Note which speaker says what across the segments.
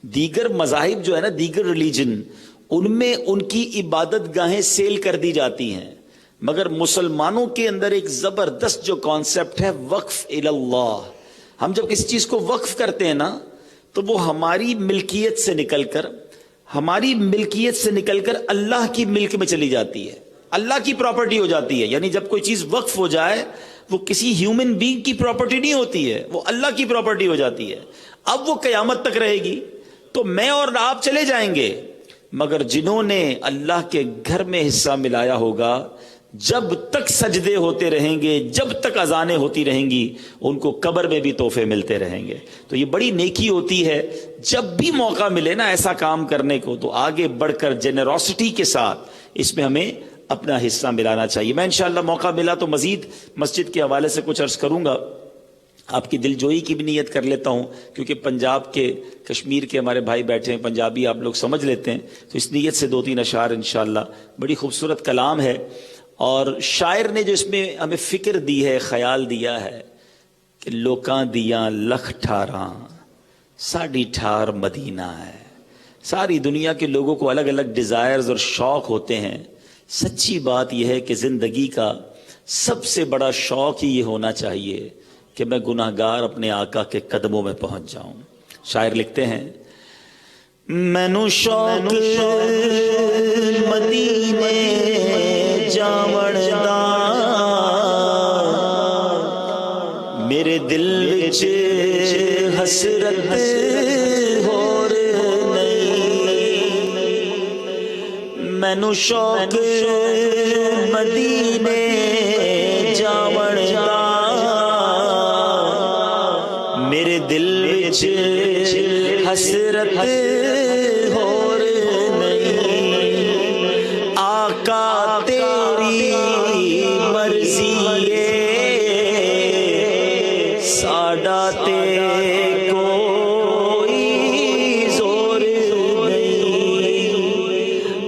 Speaker 1: دیگر مذاہب جو ہے نا، دیگر ریلیجن، ان میں ان کی عبادت گاہیں سیل کر دی جاتی ہیں، مگر مسلمانوں کے اندر ایک زبردست جو کانسیپٹ ہے وقف اللہ. ہم جب کسی چیز کو وقف کرتے ہیں نا تو وہ ہماری ملکیت سے نکل کر اللہ کی ملک میں چلی جاتی ہے، اللہ کی پراپرٹی ہو جاتی ہے. یعنی جب کوئی چیز وقف ہو جائے وہ کسی ہیومن بینگ کی پراپرٹی نہیں ہوتی ہے، وہ اللہ کی پراپرٹی ہو جاتی ہے. اب وہ قیامت تک رہے گی. تو میں اور آپ چلے جائیں گے، مگر جنہوں نے اللہ کے گھر میں حصہ ملایا ہوگا، جب تک سجدے ہوتے رہیں گے، جب تک اذانیں ہوتی رہیں گی، ان کو قبر میں بھی تحفے ملتے رہیں گے. تو یہ بڑی نیکی ہوتی ہے. جب بھی موقع ملے نا ایسا کام کرنے کو تو آگے بڑھ کر جنراسٹی کے ساتھ اس میں ہمیں اپنا حصہ ملانا چاہیے. میں انشاءاللہ موقع ملا تو مزید مسجد کے حوالے سے کچھ عرض کروں گا. آپ کی دل جوئی کی بھی نیت کر لیتا ہوں، کیونکہ پنجاب کے، کشمیر کے ہمارے بھائی بیٹھے ہیں، پنجابی آپ لوگ سمجھ لیتے ہیں، تو اس نیت سے 2-3 اشعار انشاءاللہ. بڑی خوبصورت کلام ہے، اور شاعر نے جو اس میں ہمیں فکر دی ہے، خیال دیا ہے کہ لوکاں دیاں لکھ ٹھاراں ساڑی ٹھار مدینہ ہے. ساری دنیا کے لوگوں کو الگ الگ ڈیزائرز اور شوق ہوتے ہیں. سچی بات یہ ہے کہ زندگی کا سب سے بڑا شوق ہی یہ ہونا چاہیے کہ میں گناہگار اپنے آقا کے قدموں میں پہنچ جاؤں. شاعر لکھتے ہیں، مینوں شوق مدینے جاون دا، میرے دل وچ حسرت ہور نہیں. مینوں شوق مدینے جاون دا، میرے دل وچ حسرت ہور نہیں. آقا تیری مرضی ساڈا تے کوئی زور نہیں.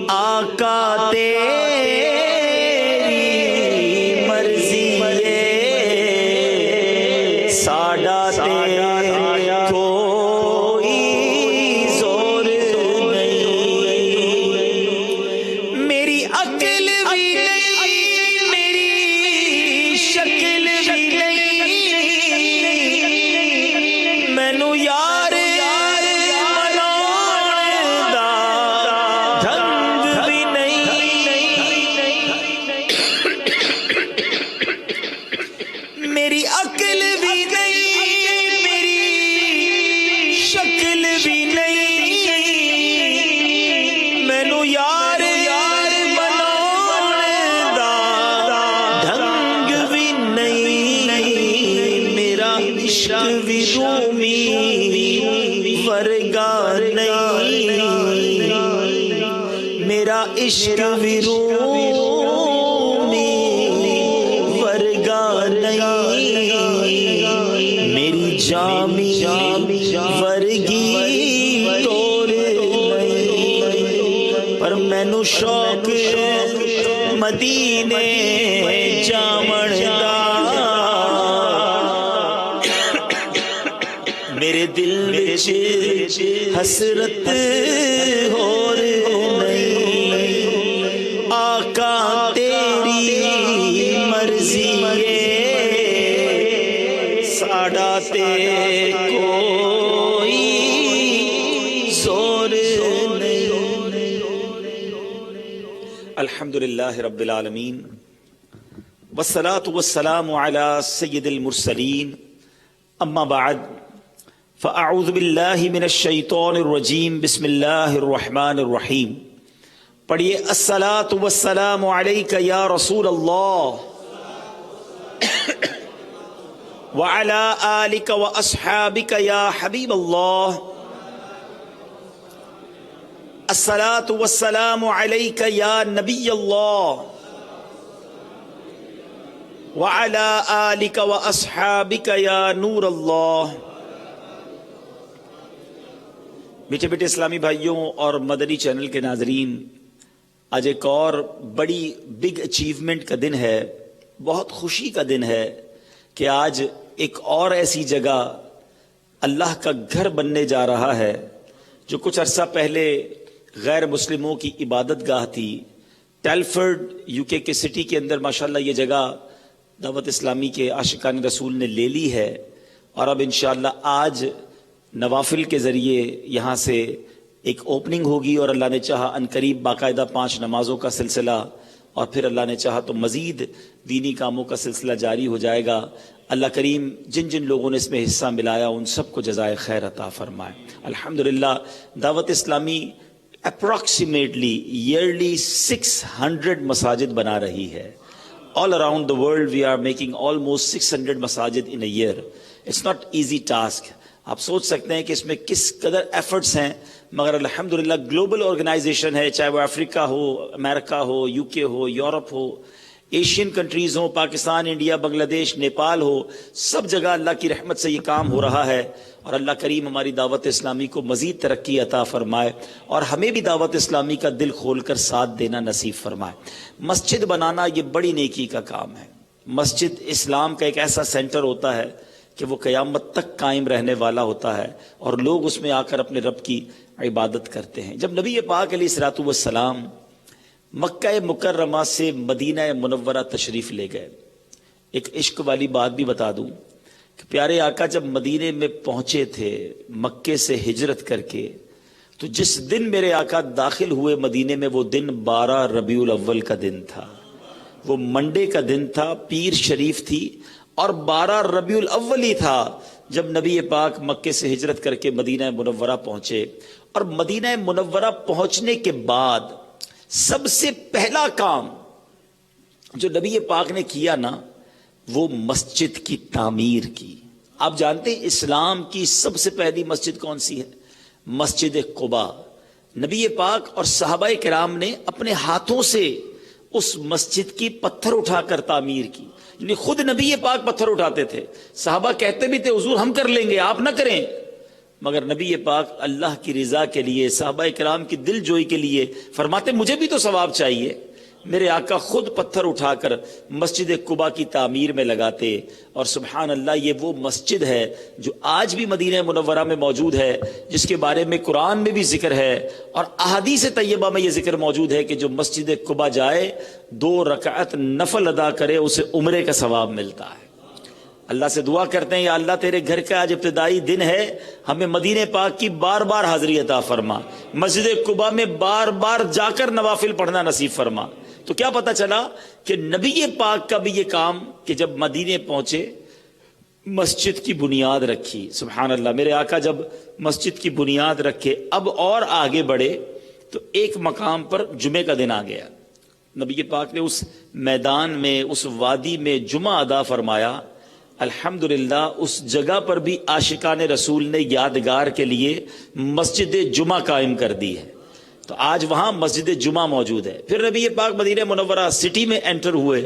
Speaker 1: آقا تیری مرضی ساڈا تے میرا عشق بھی رومی ورگا نہیں، میری جامی ورگی تور نہیں. پر مینوں شوق مدینے جاون دا، میرے دل وچ حسرت ہور نہیں. آقا تیری مرضی ساڈا تے کوئی زور نہیں. الحمدللہ رب العالمین، والصلاة والسلام علی سید المرسلین. اما بعد، فاعوذ باللہ من الشیطان الرجیم، بسم اللہ الرحمن الرحیم. پڑھیے، الصلاۃ والسلام علیک یا رسول اللہ وعلی آلک واصحابک یا حبیب اللہ. الصلاۃ والسلام علیک یا نبی اللہ وعلی آلک واصحابک یا نور اللہ. میٹھے بیٹے اسلامی بھائیوں اور مدنی چینل کے ناظرین، آج ایک اور بڑی بگ اچیومنٹ کا دن ہے، بہت خوشی کا دن ہے کہ آج ایک اور ایسی جگہ اللہ کا گھر بننے جا رہا ہے جو کچھ عرصہ پہلے غیر مسلموں کی عبادت گاہ تھی، ٹیلفرڈ یو کے سٹی کے اندر ماشاءاللہ یہ جگہ دعوت اسلامی کے عاشقان رسول نے لے لی ہے، اور اب انشاءاللہ آج نوافل کے ذریعے یہاں سے ایک اوپننگ ہوگی، اور اللہ نے چاہا عنقریب باقاعدہ 5 نمازوں کا سلسلہ، اور پھر اللہ نے چاہا تو مزید دینی کاموں کا سلسلہ جاری ہو جائے گا۔ اللہ کریم جن جن لوگوں نے اس میں حصہ ملایا ان سب کو جزائے خیر عطا فرمائے۔ الحمدللہ دعوت اسلامی اپروکسیمیٹلی ایئرلی 600 مساجد بنا رہی ہے۔ All around the world we are making almost 600 مساجد in a year. It's not easy task. آپ سوچ سکتے ہیں کہ اس میں کس قدر ایفرٹس ہیں، مگر الحمدللہ گلوبل آرگنائزیشن ہے، چاہے وہ افریقہ ہو، امریکہ ہو، یو کے ہو، یورپ ہو، ایشین کنٹریز ہوں، پاکستان، انڈیا، بنگلہ دیش، نیپال ہو، سب جگہ اللہ کی رحمت سے یہ کام ہو رہا ہے، اور اللہ کریم ہماری دعوت اسلامی کو مزید ترقی عطا فرمائے، اور ہمیں بھی دعوت اسلامی کا دل کھول کر ساتھ دینا نصیب فرمائے۔ مسجد بنانا یہ بڑی نیکی کا کام ہے۔ مسجد اسلام کا ایک ایسا سینٹر ہوتا ہے کہ وہ قیامت تک قائم رہنے والا ہوتا ہے، اور لوگ اس میں آ کر اپنے رب کی عبادت کرتے ہیں۔ جب نبی پاک علیہ الصلوۃ والسلام مکہ مکرمہ سے مدینہ منورہ تشریف لے گئے، ایک عشق والی بات بھی بتا دوں کہ پیارے آقا جب مدینے میں پہنچے تھے مکے سے ہجرت کر کے، تو جس دن میرے آقا داخل ہوئے مدینے میں وہ دن 12 ربیع الاول کا دن تھا، وہ منڈے کا دن تھا، پیر شریف تھی، اور 12 ربیع الاول ہی تھا جب نبی پاک مکے سے ہجرت کر کے مدینہ منورہ پہنچے۔ اور مدینہ منورہ پہنچنے کے بعد سب سے پہلا کام جو نبی پاک نے کیا نا، وہ مسجد کی تعمیر کی۔ آپ جانتے ہیں اسلام کی سب سے پہلی مسجد کون سی ہے؟ مسجد قباء۔ نبی پاک اور صحابہ کرام نے اپنے ہاتھوں سے اس مسجد کی پتھر اٹھا کر تعمیر کی، یعنی خود نبی پاک پتھر اٹھاتے تھے، صحابہ کہتے بھی تھے حضور ہم کر لیں گے آپ نہ کریں، مگر نبی پاک اللہ کی رضا کے لیے، صحابہ کرام کی دل جوئی کے لیے فرماتے مجھے بھی تو ثواب چاہیے۔ میرے آقا خود پتھر اٹھا کر مسجد قباء کی تعمیر میں لگاتے، اور سبحان اللہ یہ وہ مسجد ہے جو آج بھی مدینہ منورہ میں موجود ہے، جس کے بارے میں قرآن میں بھی ذکر ہے اور احادیث طیبہ میں یہ ذکر موجود ہے کہ جو مسجد قباء جائے 2 رکعت نفل ادا کرے اسے عمرے کا ثواب ملتا ہے۔ اللہ سے دعا کرتے ہیں یا اللہ تیرے گھر کا آج ابتدائی دن ہے، ہمیں مدینہ پاک کی بار بار حاضری عطا فرما، مسجد قباء میں بار بار جا کر نوافل پڑھنا نصیب فرما۔ تو کیا پتہ چلا کہ نبی پاک کا بھی یہ کام کہ جب مدینے پہنچے مسجد کی بنیاد رکھی۔ سبحان اللہ، میرے آقا جب مسجد کی بنیاد رکھے اب اور آگے بڑھے تو ایک مقام پر جمعے کا دن آ گیا، نبی پاک نے اس میدان میں، اس وادی میں جمعہ ادا فرمایا۔ الحمدللہ اس جگہ پر بھی عاشقان رسول نے یادگار کے لیے مسجد جمعہ قائم کر دی ہے، تو آج وہاں مسجد جمعہ موجود ہے۔ پھر نبی پاک مدینہ منورہ سٹی میں انٹر ہوئے،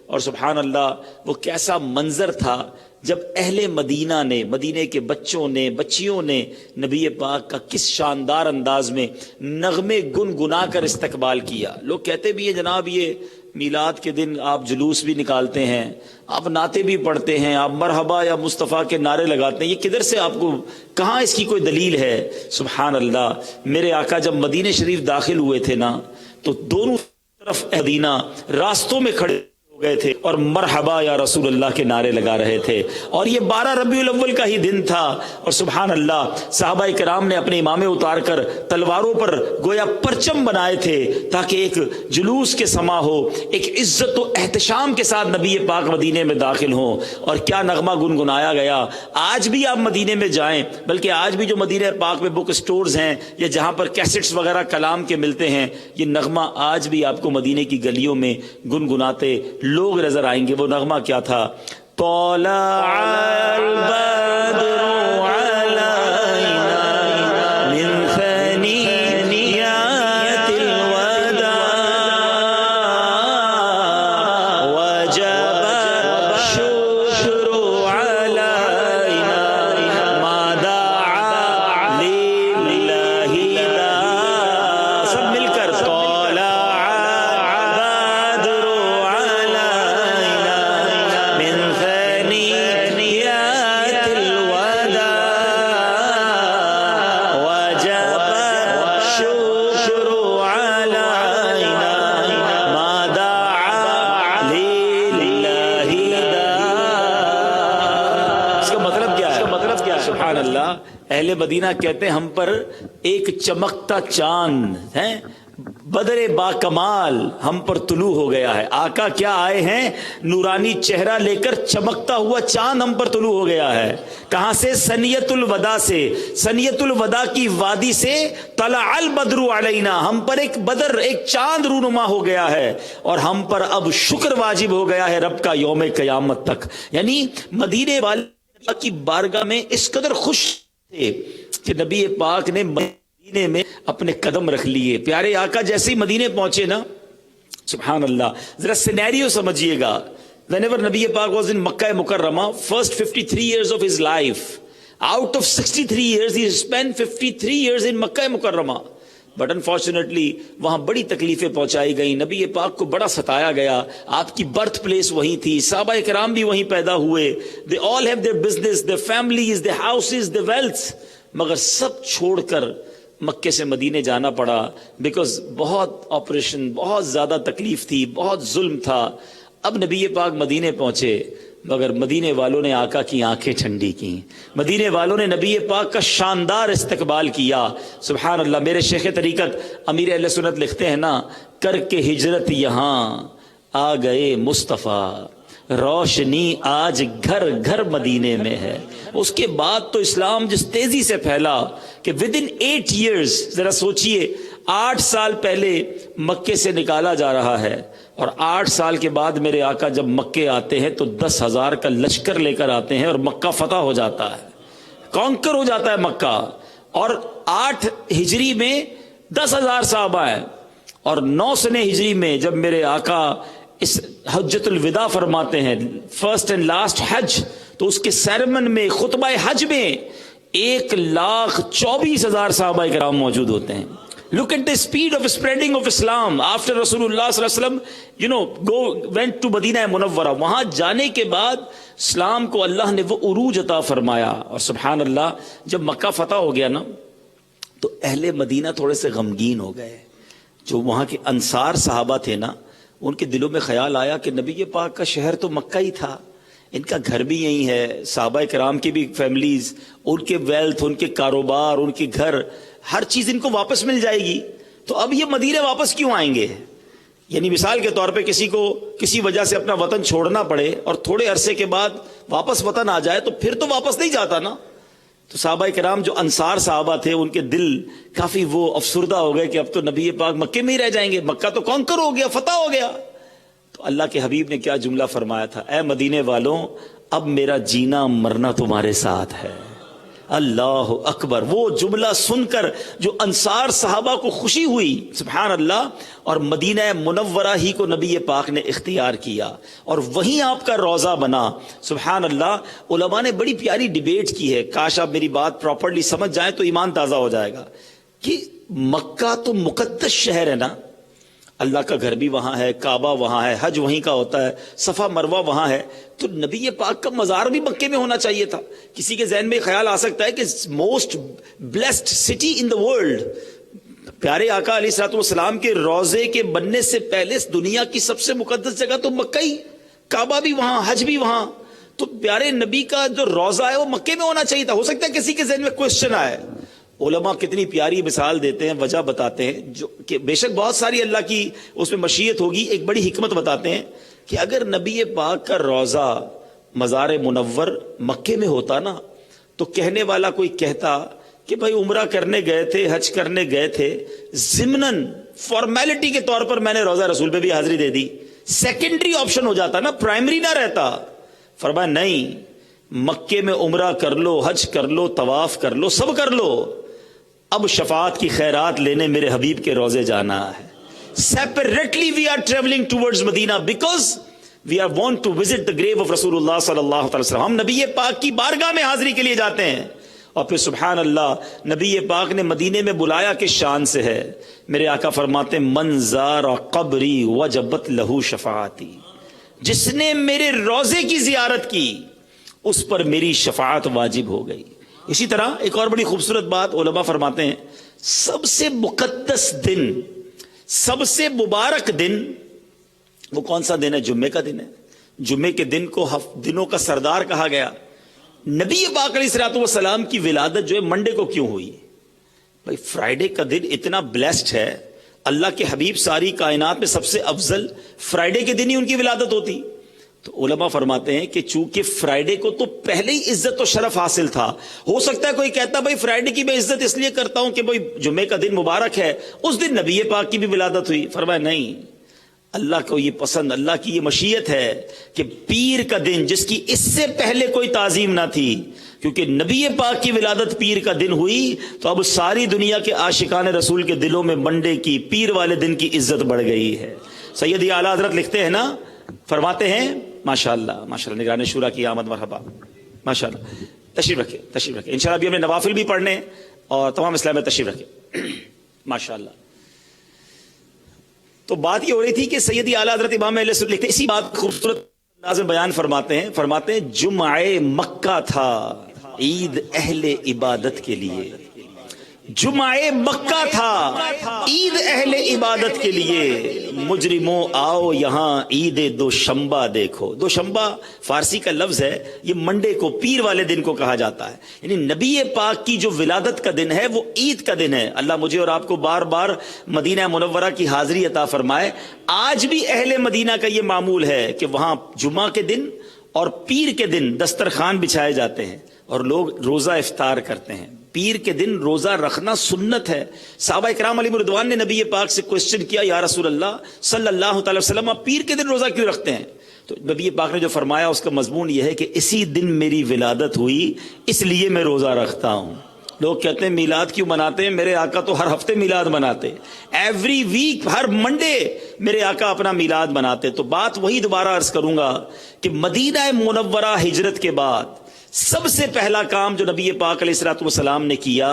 Speaker 1: اور سبحان اللہ وہ کیسا منظر تھا جب اہل مدینہ نے، مدینے کے بچوں نے، بچیوں نے نبی پاک کا کس شاندار انداز میں نغمے گنگنا کر استقبال کیا۔ لوگ کہتے بھی ہیں جناب یہ میلاد کے دن آپ جلوس بھی نکالتے ہیں، آپ نعتیں بھی پڑھتے ہیں، آپ مرحبا یا مصطفیٰ کے نعرے لگاتے ہیں، یہ کدھر سے آپ کو، کہاں اس کی کوئی دلیل ہے؟ سبحان اللہ، میرے آقا جب مدینہ شریف داخل ہوئے تھے نا تو دونوں طرف مدینہ راستوں میں کھڑے گئے تھے اور مرحبا یا رسول اللہ کے نعرے لگا رہے تھے، اور یہ 12 ربیع الاول کا ہی دن تھا، اور سبحان اللہ صحابہ کرام نے اپنے امامے اتار کر تلواروں پر گویا پرچم بنائے تھے تاکہ ایک جلوس کے سما ہو، ایک عزت و احتشام کے ساتھ نبی پاک مدینے میں داخل ہوں، اور کیا نغمہ گنگنایا گیا۔ آج بھی آپ مدینے میں جائیں، بلکہ آج بھی جو مدینہ پاک میں بک سٹورز ہیں یا جہاں پر کیسٹس وغیرہ کلام کے ملتے ہیں، یہ نغمہ آج بھی آپ کو مدینے کی گلیوں میں گنگناتے لوگ نظر آئیں گے۔ وہ نغمہ کیا تھا؟ طلع البدر علینا من ثنیات الوداع وجب الشکر علینا ما دعا للہ داع۔ سب مل کر من ثنيات الوداع اہل مدینہ کہتے ہیں ہم پر ایک چمکتا چاند ہے، بدر با کمال ہم پر طلوع ہو گیا ہے. آقا کیا آئے ہیں؟ نورانی چہرہ لے کر چمکتا ہوا چاند ہم پر طلوع ہو گیا ہے. کہاں سے؟ سنیت الوداع سے، سنیت الوداع کی وادی سے. طلع البدر علینا، ہم پر ایک بدر، ایک چاند رونما ہو گیا ہے، اور ہم پر اب شکر واجب ہو گیا ہے رب کا یوم قیامت تک. یعنی مدینے والے کی بارگاہ میں اس قدر خوش تھے کہ نبی پاک نے مدینے میں اپنے قدم رکھ لیے. پیارے آقا جیسے ہی مدینے پہنچے نا، سبحان اللہ، ذرا سینیریو سمجھیے گا. whenever نبی پاک was in مکہ مکرمہ, first 53 years of his life, out of 63 years he spent 53 years in مکہ مکرمہ. بٹ انفارچونیٹلی وہاں بڑی تکلیفیں پہنچائی گئیں، نبی پاک کو بڑا ستایا گیا. آپ کی برتھ پلیس وہی تھی، صحابہ کرام بھی وہیں پیدا ہوئے. they all have their business, their families, their houses, their wealth. مگر سب چھوڑ کر مکے سے مدینے جانا پڑا، بیکاز بہت آپریشن، بہت زیادہ تکلیف تھی، بہت ظلم تھا. اب نبی پاک مدینے پہنچے، مگر مدینے والوں نے آقا کی آنکھیں ٹھنڈی کی. مدینے والوں نے نبی پاک کا شاندار استقبال کیا. سبحان اللہ. میرے شیخ طریقت امیر اہل سنت لکھتے ہیں نا، کر کے ہجرت یہاں آ گئے مصطفیٰ، روشنی آج گھر گھر مدینے میں ہے. اس کے بعد تو اسلام جس تیزی سے پھیلا کہ ود ان 8 years، ذرا سوچئے 8 سال پہلے مکے سے نکالا جا رہا ہے، اور 8 سال کے بعد میرے آقا جب مکے آتے ہیں تو 10,000 کا لشکر لے کر آتے ہیں، اور مکہ فتح ہو جاتا ہے، کانکر ہو جاتا ہے مکہ. اور 8 ہجری میں 10,000 صحابہ ہیں، اور 9 سنے ہجری میں جب میرے آقا اس حجۃ الوداع فرماتے ہیں، فرسٹ اینڈ لاسٹ حج، تو اس کے سیرمن میں، خطبہ حج میں 1,24,000 صحابہ کرام موجود ہوتے ہیں. Look at the speed of spreading of Islam after Rasulullah sallallahu alaihi wasallam went to Madinah Munawwara. وہاں جانے کے بعد اسلام کو اللہ نے وہ عروج عطا فرمایا. اور سبحان اللہ، جب مکہ فتح ہو گیا نا تو اہل مدینہ تھوڑے سے غمگین ہو گئے. جو وہاں کے انصار صحابہ تھے نا، ان کے دلوں میں خیال آیا کہ نبی پاک کا شہر تو مکہ ہی تھا، ان کا گھر بھی یہی ہے، صحابہ کرام کی بھی فیملیز، ان کے ویلتھ، ان کے کاروبار، ان کے گھر، ہر چیز ان کو واپس مل جائے گی، تو اب یہ مدینے واپس کیوں آئیں گے؟ یعنی مثال کے طور پہ کسی کو کسی وجہ سے اپنا وطن چھوڑنا پڑے اور تھوڑے عرصے کے بعد واپس وطن آ جائے تو پھر تو واپس نہیں جاتا نا. تو صحابہ کرام جو انصار صحابہ تھے، ان کے دل کافی وہ افسردہ ہو گئے کہ اب تو نبی پاک مکے میں ہی رہ جائیں گے، مکہ تو کانکر ہو گیا، فتح ہو گیا. تو اللہ کے حبیب نے کیا جملہ فرمایا تھا، اے مدینے والوں، اب میرا جینا مرنا تمہارے ساتھ ہے. اللہ اکبر. وہ جملہ سن کر جو انصار صحابہ کو خوشی ہوئی، سبحان اللہ، اور مدینہ منورہ ہی کو نبی پاک نے اختیار کیا، اور وہیں آپ کا روضہ بنا. سبحان اللہ. علماء نے بڑی پیاری ڈیبیٹ کی ہے، کاش آپ میری بات پراپرلی سمجھ جائیں تو ایمان تازہ ہو جائے گا، کہ مکہ تو مقدس شہر ہے نا، اللہ کا گھر بھی وہاں ہے، کعبہ وہاں ہے، حج وہیں کا ہوتا ہے، صفا مروہ وہاں ہے، تو نبی پاک کا مزار بھی مکے میں ہونا چاہیے تھا. کسی کے ذہن میں خیال آ سکتا ہے کہ most blessed city in the world, پیارے آقا علیہ الصلوۃ والسلام کے روضے کے بننے سے پہلے دنیا کی سب سے مقدس جگہ تو مکہ ہی، کعبہ بھی وہاں، حج بھی وہاں، تو پیارے نبی کا جو روضہ ہے وہ مکے میں ہونا چاہیے تھا. ہو سکتا ہے کسی کے ذہن میں کوشچن آئے. علماء کتنی پیاری مثال دیتے ہیں، وجہ بتاتے ہیں، جو کہ بے شک بہت ساری اللہ کی اس میں مشیت ہوگی، ایک بڑی حکمت بتاتے ہیں کہ اگر نبی پاک کا روضہ مزار منور مکے میں ہوتا نا تو کہنے والا کوئی کہتا کہ بھائی عمرہ کرنے گئے تھے، حج کرنے گئے تھے، ضمناً فارمیلٹی کے طور پر میں نے روضہ رسول پہ بھی حاضری دے دی، سیکنڈری آپشن ہو جاتا نا، پرائمری نہ رہتا. فرمایا نہیں، مکے میں عمرہ کر لو، حج کر لو، طواف کر لو، سب کر لو، اب شفاعت کی خیرات لینے میرے حبیب کے روزے جانا ہے. Separately we are traveling towards Medina because we are want to visit the grave of رسول اللہ صلی اللہ علیہ وسلم. ہم نبی پاک کی بارگاہ میں حاضری کے لیے جاتے ہیں. اور پھر سبحان اللہ، نبی پاک نے مدینے میں بلایا کس شان سے ہے. میرے آقا فرماتے ہیں من زار قبری وجبت لہو شفاعتی، جس نے میرے روزے کی زیارت کی اس پر میری شفاعت واجب ہو گئی. اسی طرح ایک اور بڑی خوبصورت بات علماء فرماتے ہیں، سب سے مقدس دن، سب سے مبارک دن وہ کون سا دن ہے؟ جمعے کا دن ہے. جمعے کے دن کو دنوں کا سردار کہا گیا. نبی پاک علیہ الصلوۃ والسلام کی ولادت جو ہے منڈے کو کیوں ہوئی؟ بھائی فرائیڈے کا دن اتنا بلیسڈ ہے، اللہ کے حبیب ساری کائنات میں سب سے افضل فرائیڈے کے دن ہی ان کی ولادت ہوتی. تو علماء فرماتے ہیں کہ چونکہ فرائیڈے کو تو پہلے ہی عزت و شرف حاصل تھا. ہو سکتا ہے کوئی کہتا بھائی فرائیڈے کی میں عزت اس لیے کرتا ہوں کہ بھائی جمعے کا دن مبارک ہے، اس دن نبی پاک کی بھی ولادت ہوئی. فرمایا نہیں، اللہ کو یہ پسند، اللہ کی یہ مشیت ہے کہ پیر کا دن جس کی اس سے پہلے کوئی تعظیم نہ تھی، کیونکہ نبی پاک کی ولادت پیر کا دن ہوئی تو اب ساری دنیا کے عاشقان رسول کے دلوں میں منڈے کی، پیر والے دن کی عزت بڑھ گئی ہے. سیدی اعلیٰ حضرت لکھتے ہیں نا، فرماتے ہیں ماشاءاللہ ماشاءاللہ نگران شورا کی آمد مرحبا، ماشاءاللہ. تشریف رکھے تشریف رکھے، انشاءاللہ ابھی ہم نے نوافل بھی پڑھنے اور تمام اسلام میں تشریف رکھے. ماشاءاللہ. تو بات یہ ہو رہی تھی کہ سیدی اعلیٰ حضرت امام اہل سنت لکھتے ہیں، اسی بات خوبصورت انداز میں بیان فرماتے ہیں جمعہ مکہ تھا عید اہل عبادت کے لیے. جمعہ مکہ تھا عید اہل عبادت کے لیے. مجرموں آؤ یہاں عید دوشنبہ دیکھو. دوشنبہ فارسی کا لفظ ہے، یہ منڈے کو، پیر والے دن کو کہا جاتا ہے. یعنی نبی پاک کی جو ولادت کا دن ہے وہ عید کا دن ہے. اللہ مجھے اور آپ کو بار بار مدینہ منورہ کی حاضری عطا فرمائے. آج بھی اہل مدینہ کا یہ معمول ہے کہ وہاں جمعہ کے دن اور پیر کے دن دسترخوان بچھائے جاتے ہیں اور لوگ روزہ افطار کرتے ہیں. پیر کے دن روزہ رکھنا سنت ہے. صحابہ اکرام علیہم رضوان نے نبی پاک سے کوسچن کیا، یا رسول اللہ صلی اللہ تعالی وسلم آپ پیر کے دن روزہ کیوں رکھتے ہیں؟ تو نبی پاک نے جو فرمایا اس کا مضمون یہ ہے کہ اسی دن میری ولادت ہوئی اس لیے میں روزہ رکھتا ہوں. لوگ کہتے ہیں میلاد کیوں مناتے ہیں؟ میرے آقا تو ہر ہفتے میلاد مناتے، ایوری ویک، ہر منڈے میرے آقا اپنا میلاد مناتے. تو بات وہی دوبارہ عرض کروں گا کہ مدینہ منورہ ہجرت کے بعد سب سے پہلا کام جو نبی پاک علیہ الصلوۃ والسلام نے کیا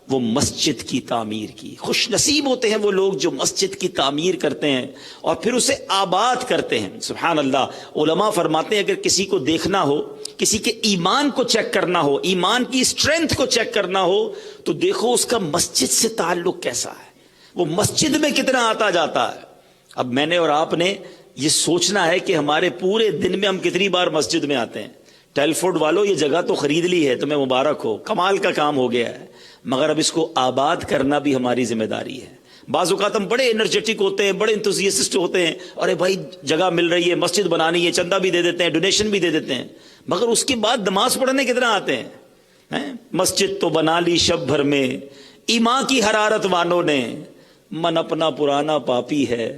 Speaker 1: وہ مسجد کی تعمیر کی. خوش نصیب ہوتے ہیں وہ لوگ جو مسجد کی تعمیر کرتے ہیں اور پھر اسے آباد کرتے ہیں. سبحان اللہ. علماء فرماتے ہیں اگر کسی کو دیکھنا ہو، کسی کے ایمان کو چیک کرنا ہو، ایمان کی اسٹرینتھ کو چیک کرنا ہو، تو دیکھو اس کا مسجد سے تعلق کیسا ہے، وہ مسجد میں کتنا آتا جاتا ہے. اب میں نے اور آپ نے یہ سوچنا ہے کہ ہمارے پورے دن میں ہم کتنی بار مسجد میں آتے ہیں. ٹیلفورڈ والوں یہ جگہ تو خرید لی ہے، تمہیں مبارک ہو، کمال کا کام ہو گیا ہے، مگر اب اس کو آباد کرنا بھی ہماری ذمہ داری ہے. بعض اوقات ہم بڑے انرجیٹک ہوتے ہیں، بڑے انتھوزیاسٹ ہوتے ہیں، ارے بھائی جگہ مل رہی ہے، مسجد بنانی ہے، چندہ بھی دے دیتے ہیں، ڈونیشن بھی دے دیتے ہیں، مگر اس کے بعد نماز پڑھنے کتنا آتے ہیں؟ مسجد تو بنا لی شب بھر میں ایمان کی حرارت وانوں نے، من اپنا پرانا پاپی ہے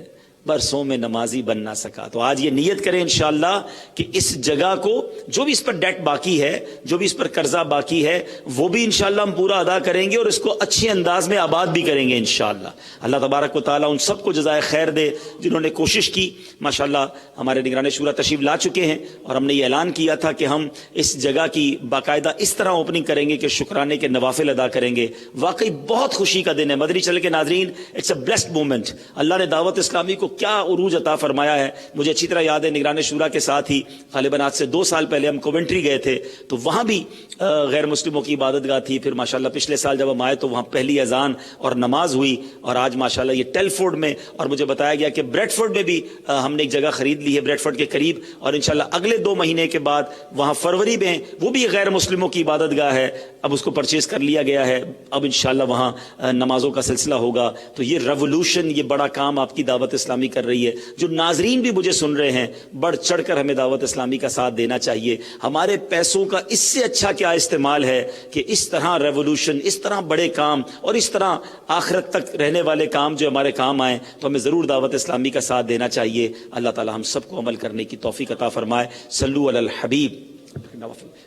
Speaker 1: برسوں میں نمازی بن نہ سکا. تو آج یہ نیت کریں انشاءاللہ کہ اس جگہ کو، جو بھی اس پر ڈیٹ باقی ہے، جو بھی اس پر قرضہ باقی ہے، وہ بھی انشاءاللہ ہم پورا ادا کریں گے اور اس کو اچھے انداز میں آباد بھی کریں گے انشاءاللہ. اللہ تبارک و تعالیٰ ان سب کو جزائے خیر دے جنہوں نے کوشش کی. ماشاءاللہ ہمارے نگران شورا تشریف لا چکے ہیں اور ہم نے یہ اعلان کیا تھا کہ ہم اس جگہ کی باقاعدہ اس طرح اوپننگ کریں گے کہ شکرانے کے نوافل ادا کریں گے. واقعی بہت خوشی کا دن ہے. مدنی چینل کے ناظرین، اٹس اے بلیسڈ مومنٹ. اللہ نے دعوت اسلامی کو کیا عروج عطا فرمایا ہے. مجھے اچھی طرح یاد ہے نگران شورا کے ساتھ ہی غالباً آج سے 2 سال پہلے ہم کوونٹری گئے تھے، تو وہاں بھی غیر مسلموں کی عبادت گاہ تھی. پھر ماشاءاللہ پچھلے سال جب ہم آئے تو وہاں پہلی اذان اور نماز ہوئی، اور آج ماشاءاللہ یہ ٹیلفورڈ میں، اور مجھے بتایا گیا کہ بریڈ فورڈ میں بھی ہم نے ایک جگہ خرید لی ہے بریڈ فورڈ کے قریب، اور انشاءاللہ اگلے 2 مہینے کے بعد وہاں فروری میں وہ بھی غیر مسلموں کی عبادت گاہ ہے، اب اس کو پرچیز کر لیا گیا ہے. اب انشاءاللہ وہاں نمازوں کا سلسلہ ہوگا. تو یہ ریولوشن، یہ بڑا کام آپ کی دعوت اسلامی کر رہی ہے. جو ناظرین بھی مجھے سن رہے ہیں، بڑھ چڑھ کر ہمیں دعوت اسلامی کا ساتھ دینا چاہیے. ہمارے پیسوں کا اس سے اچھا کیا استعمال ہے کہ اس طرح ریولوشن، اس طرح بڑے کام اور اس طرح آخرت تک رہنے والے کام جو ہمارے کام آئیں، تو ہمیں ضرور دعوت اسلامی کا ساتھ دینا چاہیے. اللہ تعالی ہم سب کو عمل کرنے کی توفیق عطا فرمائے. صلو علی الحبیب.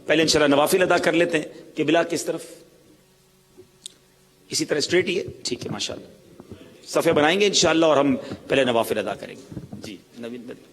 Speaker 1: پہلے انشاءاللہ نوافل ادا کر لیتے ہیں. قبلہ کس طرف؟ اسی طرح اسٹریٹ ہی ہے، ٹھیک ہے ماشاءاللہ. صفحے بنائیں گے انشاءاللہ اور ہم پہلے نوافل ادا کریں گے. جی نوین بھائی.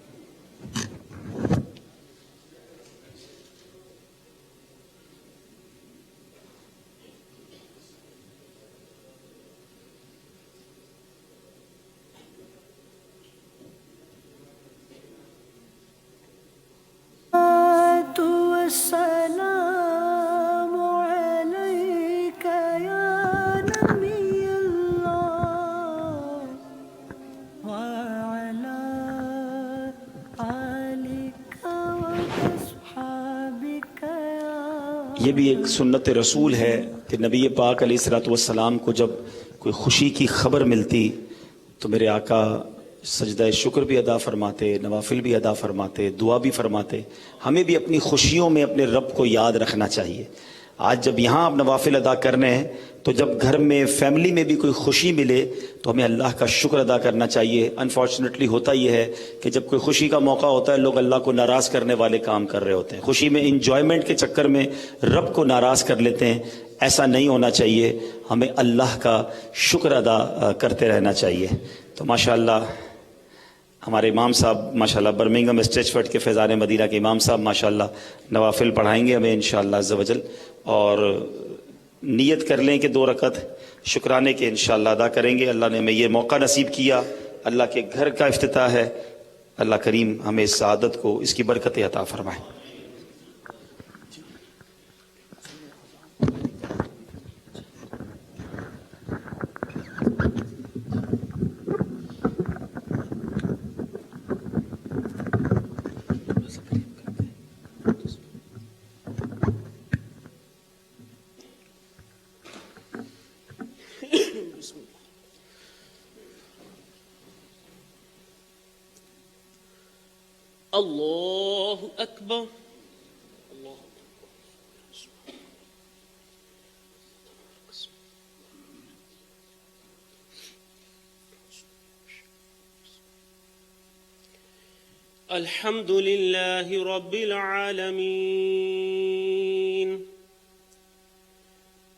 Speaker 1: یہ بھی ایک سنت رسول ہے کہ نبی پاک علیہ الصلوۃ والسلام کو جب کوئی خوشی کی خبر ملتی تو میرے آقا سجدہ شکر بھی ادا فرماتے، نوافل بھی ادا فرماتے، دعا بھی فرماتے. ہمیں بھی اپنی خوشیوں میں اپنے رب کو یاد رکھنا چاہیے. آج جب یہاں آپ نوافل ادا کرنے ہیں تو جب گھر میں فیملی میں بھی کوئی خوشی ملے تو ہمیں اللہ کا شکر ادا کرنا چاہیے. انفارچونیٹلی ہوتا یہ ہے کہ جب کوئی خوشی کا موقع ہوتا ہے لوگ اللہ کو ناراض کرنے والے کام کر رہے ہوتے ہیں، خوشی میں انجوائمنٹ کے چکر میں رب کو ناراض کر لیتے ہیں. ایسا نہیں ہونا چاہیے، ہمیں اللہ کا شکر ادا کرتے رہنا چاہیے. تو ماشاءاللہ ہمارے امام صاحب ماشاءاللہ برمنگھم اسٹریچفرڈ کے فیضان مدینہ کے امام صاحب ماشاءاللہ نوافل پڑھائیں گے ہمیں انشاءاللہ عز و جل، اور نیت کر لیں کہ 2 رکعت شکرانے کے انشاءاللہ ادا کریں گے. اللہ نے ہمیں یہ موقع نصیب کیا، اللہ کے گھر کا افتتاح ہے. اللہ کریم ہمیں اس سعادت کو، اس کی برکت عطا فرمائے.
Speaker 2: اللہ اکبر. الحمد للہ رب العالمین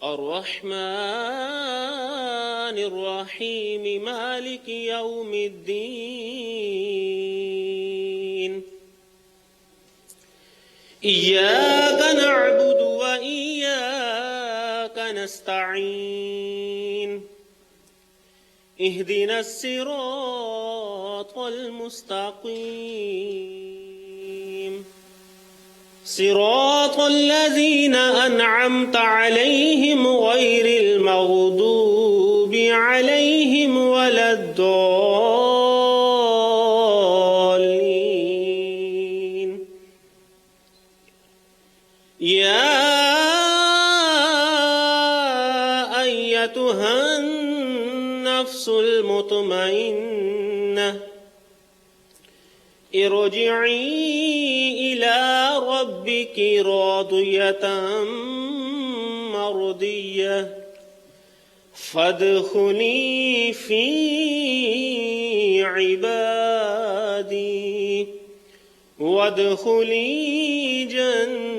Speaker 2: الرحمن الرحیم مالک یوم الدین إياك نعبد وإياك نستعين اهدنا الصراط المستقيم صراط الذين أنعمت عليهم غير المغضوب عليهم ولا الضالين. يا أيتها النفس المطمئنة ارجعي إلى ربك راضية مرضية فادخلي في عبادي وادخلي جنتي.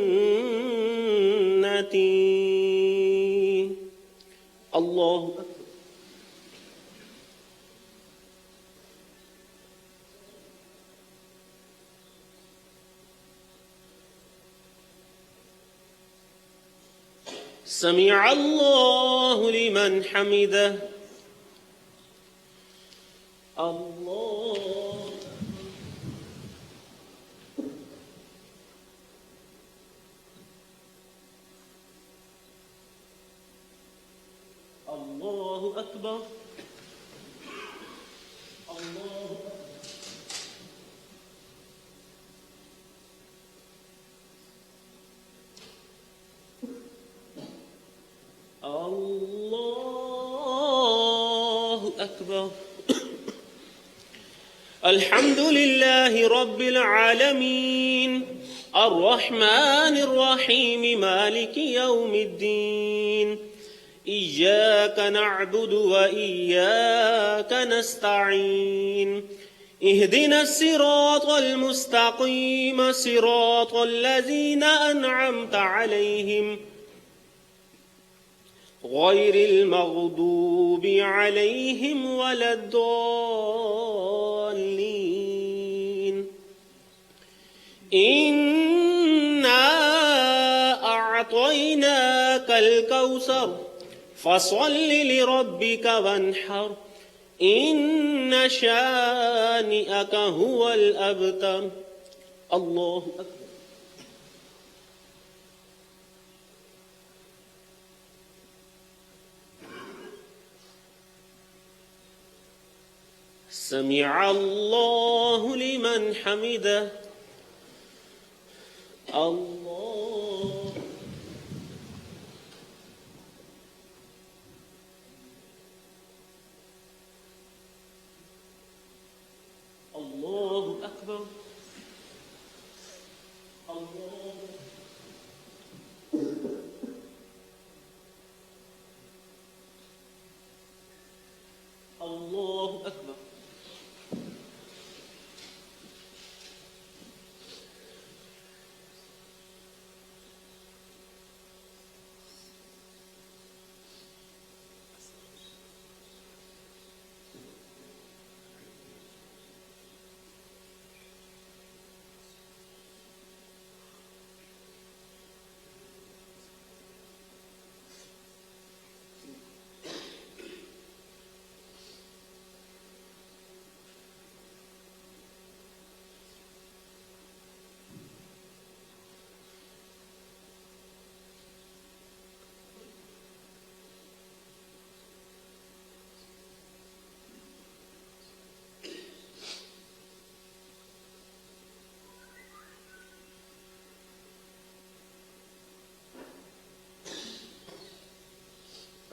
Speaker 2: اللہ سمع اللہ لمن حمده. اللہ اللہ اکبر. اللہ اللہ اکبر. الحمد للہ رب العالمین الرحمن الرحیم مالک یوم الدین إياك نعبد وإياك نستعين اهدنا الصراط المستقيم صراط الذين أنعمت عليهم غير المغضوب عليهم ولا الضالين. إنا أعطيناك الكوثر فصل لربك وانحر إن شانئك هو الأبتر. الله أكبر. سمع الله لمن حمده. الله أكبر الله أكبر.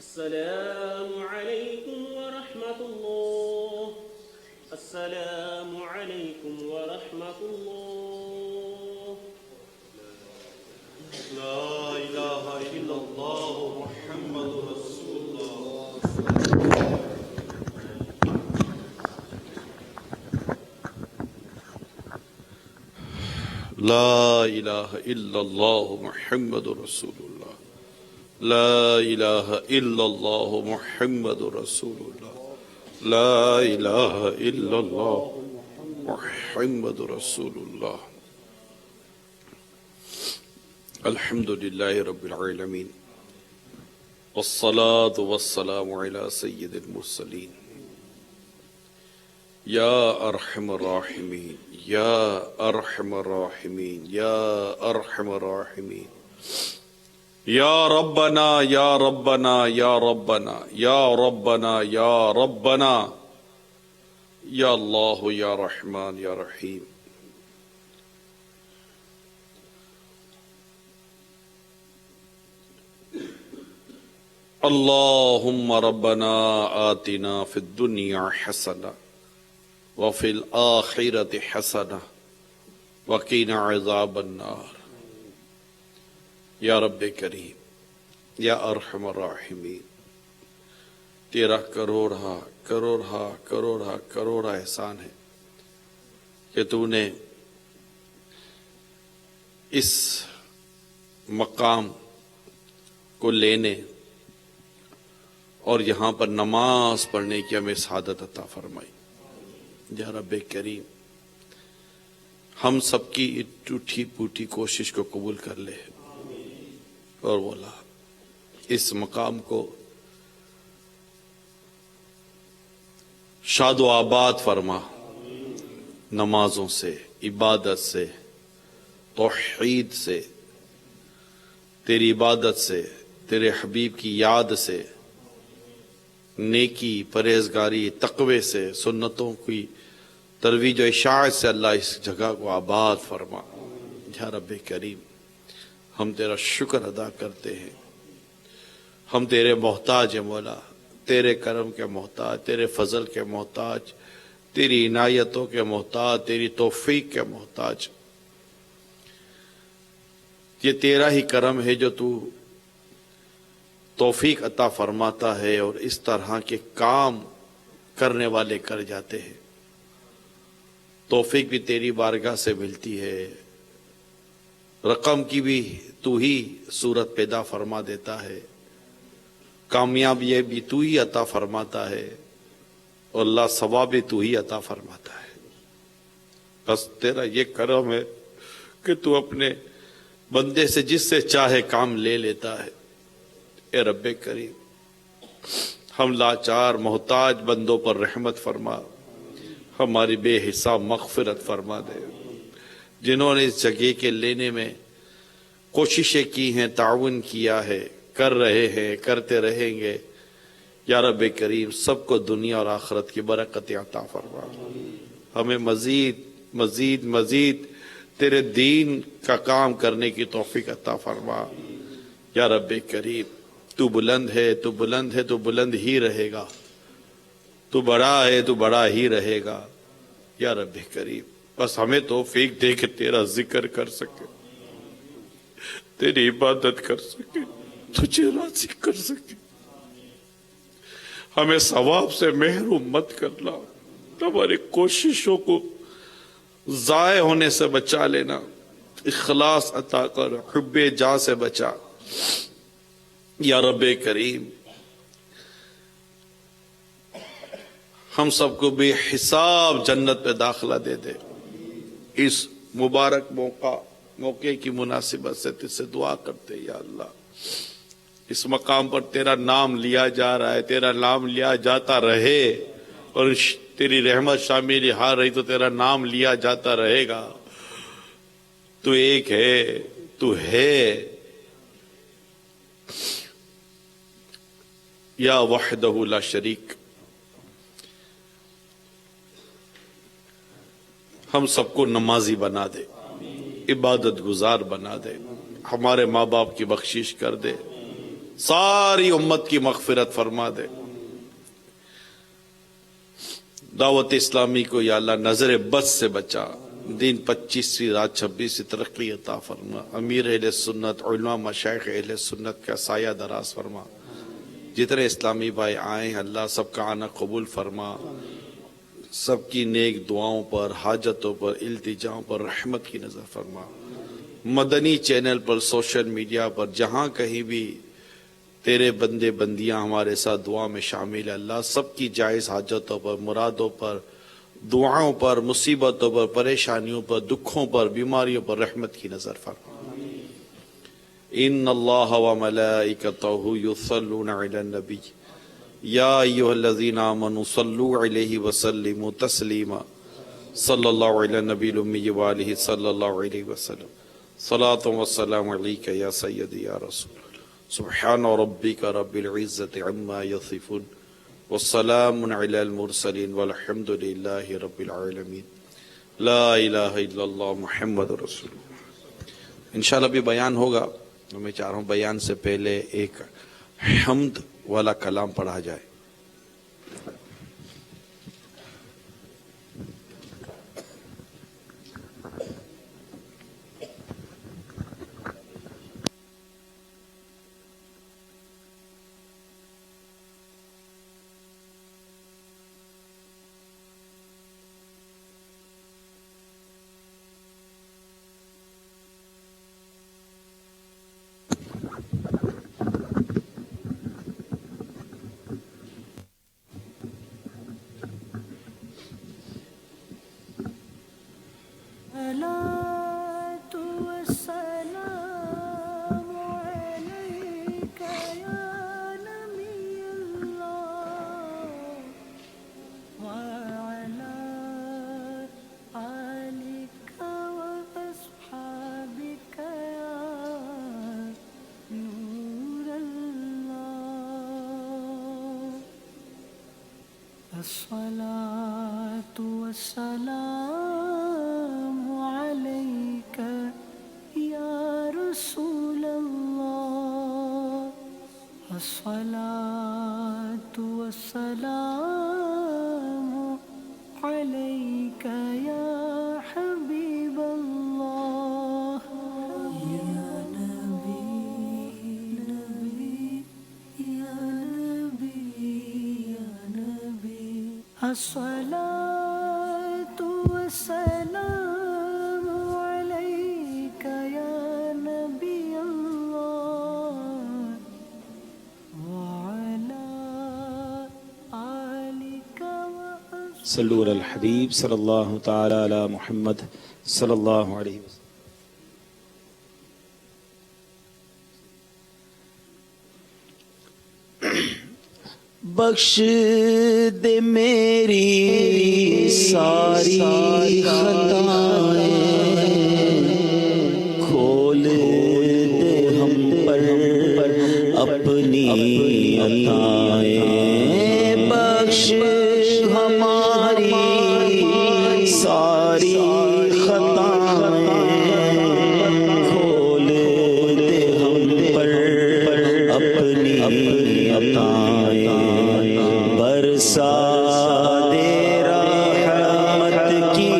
Speaker 2: السلام عليكم ورحمة الله. السلام عليكم ورحمة الله.
Speaker 3: لا إله إلا الله محمد رسول الله. لا إله إلا الله محمد رسول الله. لا إله إلا الله محمد رسول الله. لا إله إلا الله محمد رسول الله. الحمد لله رب العالمين والصلاة والسلام على سيد المرسلين. يا أرحم الراحمين يا أرحم الراحمين يا أرحم الراحمين. يا ربنا يا ربنا يا ربنا يا ربنا يا ربنا يا الله يا رحمن يا رحيم. اللهم ربنا آتنا في الدنيا حسنة وفي الآخرة حسنة وقنا عذاب النار. یا رب کریم یا ارحم الراحمین، تیرا کروڑا کروڑا کروڑا کروڑا احسان ہے کہ تو نے اس مقام کو لینے اور یہاں پر نماز پڑھنے کی ہمیں سعادت عطا فرمائی. یا رب کریم ہم سب کی ٹوٹی پوٹی کوشش کو قبول کر لے اور بولا اس مقام کو شاد و آباد فرما، نمازوں سے، عبادت سے، توحید سے، تیری عبادت سے، تیرے حبیب کی یاد سے، نیکی، پرہیزگاری، تقوی سے، سنتوں کی ترویج و اشاعت سے اللہ اس جگہ کو آباد فرما. یا رب کریم ہم تیرا شکر ادا کرتے ہیں، ہم تیرے محتاج ہیں مولا، تیرے کرم کے محتاج، تیرے فضل کے محتاج، تیری عنایتوں کے محتاج، تیری توفیق کے محتاج. یہ تیرا ہی کرم ہے جو تو توفیق عطا فرماتا ہے اور اس طرح کے کام کرنے والے کر جاتے ہیں. توفیق بھی تیری بارگاہ سے ملتی ہے، رقم کی بھی تو ہی صورت پیدا فرما دیتا ہے، کامیابی بھی تو ہی عطا فرماتا ہے اور اللہ ثواب بھی تو ہی عطا فرماتا ہے. بس تیرا یہ کرم ہے کہ تو اپنے بندے سے جس سے چاہے کام لے لیتا ہے. اے رب کریم ہم لاچار محتاج بندوں پر رحمت فرما، ہماری بے حساب مغفرت فرما دے. جنہوں نے اس جگہ کے لینے میں کوششیں کی ہیں، تعاون کیا ہے، کر رہے ہیں، کرتے رہیں گے، یا رب کریم سب کو دنیا اور آخرت کی برکت عطا فرما. ہمیں مزید مزید مزید تیرے دین کا کام کرنے کی توفیق عطا فرما. یا رب کریم تو بلند ہے، تو بلند ہے، تو بلند ہی رہے گا، تو بڑا ہے، تو بڑا ہی رہے گا. یا رب کریم بس ہمیں توفیق دے کہ تیرا ذکر کر سکے، تیری عبادت کر سکے، تجھے راضی کر سکے۔ ہمیں ثواب سے محروم مت کرنا، ہماری کوششوں کو ضائع ہونے سے بچا لینا، اخلاص عطا کر، حب جاں سے بچا یا رب کریم۔ ہم سب کو بے حساب جنت پہ داخلہ دے دے۔ اس مبارک موقع کی مناسبت سے تجھ سے دعا کرتے یا اللہ، اس مقام پر تیرا نام لیا جا رہا ہے، تیرا نام لیا جاتا رہے، اور تیری رحمت شامل ہار رہی تو تیرا نام لیا جاتا رہے گا۔ تو ایک ہے، تو ہے یا وحدہ لا شریک۔ ہم سب کو نمازی بنا دے، عبادت گزار بنا دے، ہمارے ماں باپ کی بخشش کر دے، ساری امت کی مغفرت فرما دے۔ دعوت اسلامی کو یا اللہ نظر بد سے بچا، دین 25ویں رات 26 ترقی عطا فرما، امیر اہل سنت، علماء مشائخ اہل سنت کا سایہ دراز فرما۔ جتنے اسلامی بھائی آئے ہیں اللہ سب کا آنا قبول فرما، سب کی نیک دعاؤں پر، حاجتوں پر، التجاؤں پر رحمت کی نظر فرما۔ مدنی چینل پر، سوشل میڈیا پر، جہاں کہیں بھی تیرے بندے بندیاں ہمارے ساتھ دعا میں شامل ہیں اللہ، سب کی جائز حاجتوں پر، مرادوں پر، دعاؤں پر، مصیبتوں پر، پریشانیوں پر، دکھوں پر، بیماریوں پر رحمت کی نظر فرما۔ ان اللہ وملائکتہ یصلون علی النبی یا ایھا الذین آمنوا صلوا علیہ وسلموا تسلیما صلی اللہ علی النبی الامی وآلہ صلی اللہ علیہ وسلم صلاۃ والسلام علیک یا سیدی یا رسول اللہ۔ سبحان ربک رب العزۃ عما یصفون والسلام علی المرسلین والحمد للہ رب العالمین۔ لا الہ الا اللہ محمد رسول اللہ۔ انشاءاللہ بھی بیان ہوگا، میں چاہ رہا ہوں بیان سے پہلے ایک حمد والا کلام پڑھا جائے۔
Speaker 4: الصلاة والسلام عليك يا رسول الله، الصلاة والسلام عليك يا حبيب الله، يا نبي يا نبي يا نبي، الصلاة والسلام عليك يا نبي الله وعلى آلك وأصحابك۔
Speaker 1: صلو علی الحبیب صلی اللہ تعالی علی محمد صلی اللہ علیہ وسلم۔ بخش دے میری ساری خطائیں، کھول دے ہم پر اپنی عطائیں، بخش ہماری ساری خطائیں، کھول دے ہم پر اپنی عطائیں، برسا دے رحمت کی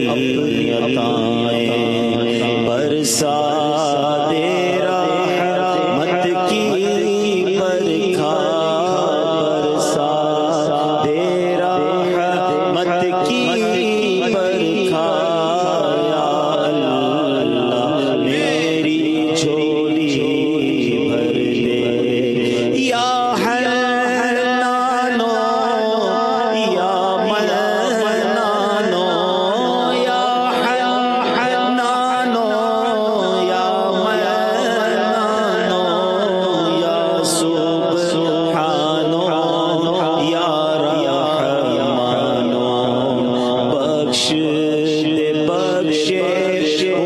Speaker 1: اپنی عطائیں برسا دے رحمت کی برکھا برسا دے رحمت کی برکھا یا اللہ میری جھولی بھر دے یا حنانو یا منانو یا حنانو یا منانو یا سبحانو یا رحمانو بخش دے بخشوں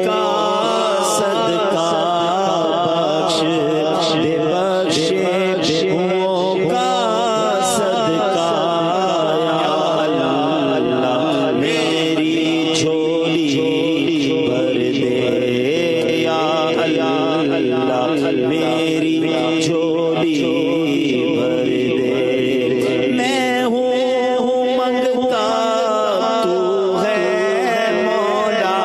Speaker 1: کا صدقہ بخش دے بخشوں کا صدقہ یا اللہ میری جھولی بھر دے یا اللہ میری جھولی بھر دے میں ہوں منگتا تو ہے مولا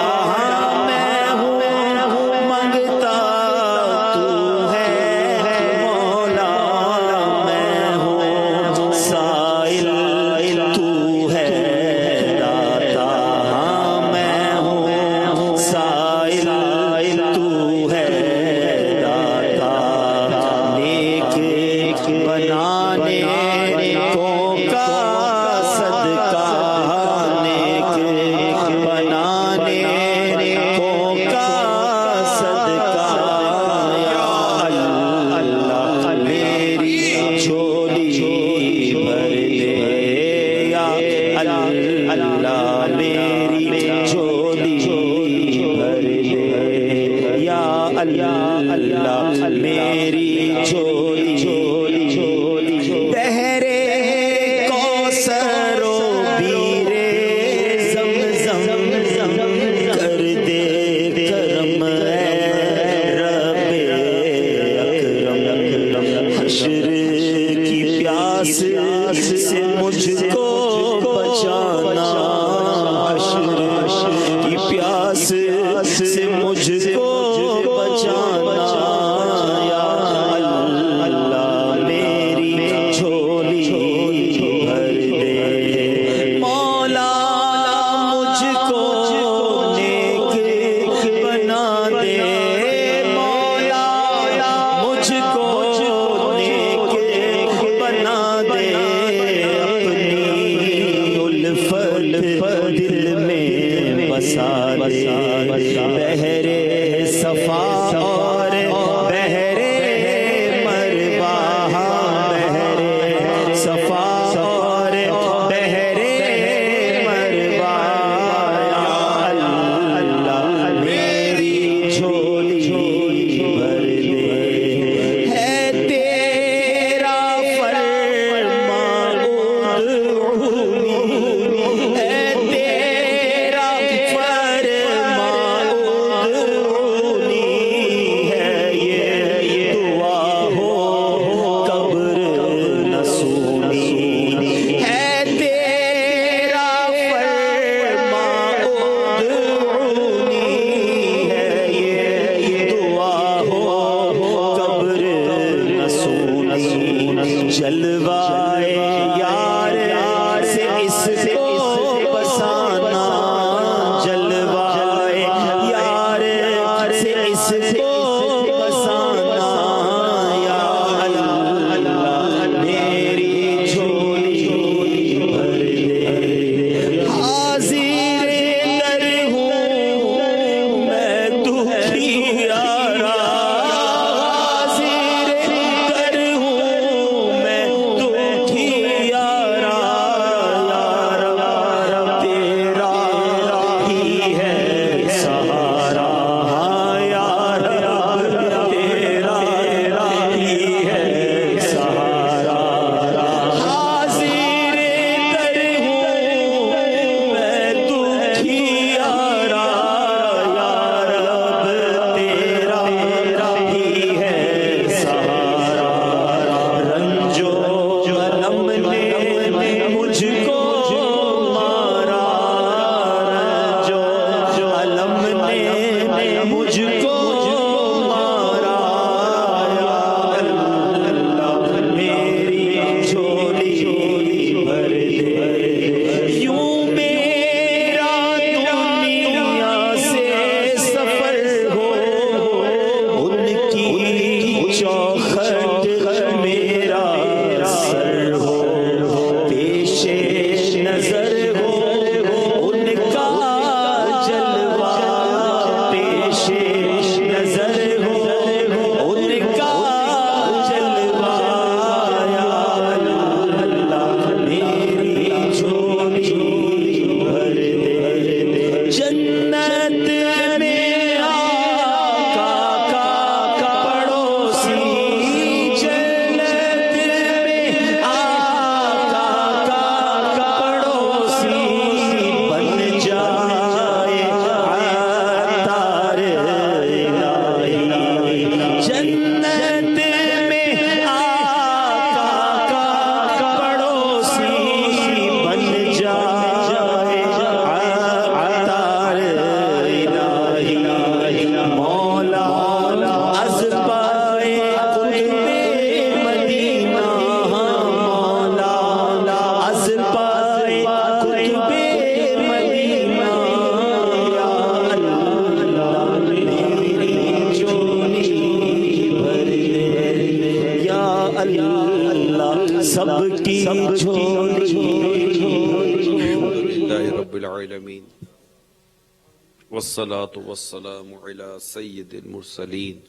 Speaker 1: میں ہوں منگتا تو ہے مولا میں ہوں سائل تو ہے داتا میں ہوں سائل تو ہے داتا نیک بنانے کو کا صدقہ نیک بنانے کو کا صدقہ یا اللہ میری جھولی بھر دے یا اللہ میری جھولی بھر دے یا اللہ میری جھولی بہرے کوثر و بیرے زمزم کر دے کرم اے رب اکرم حشر کی پیاس سے مجھ کو بچانا حشر کی پیاس سے مجھ کو بچانا یا اللہ میری جھولی بھر دے مولا مجھ کو نیک بنا دے مولا مجھ کو نیک بنا دے اپنی الفت دل میں بسا دے بہرے صفا اور بہرے مرباہ بہرے صفا اور بہرے مرباہ یا اللہ میری جھولی بھر دے ہے تیرا فرمان ادعونی ہے تیرا فرمان ادعونی
Speaker 3: العالمين والصلاة والسلام على سيد المرسلين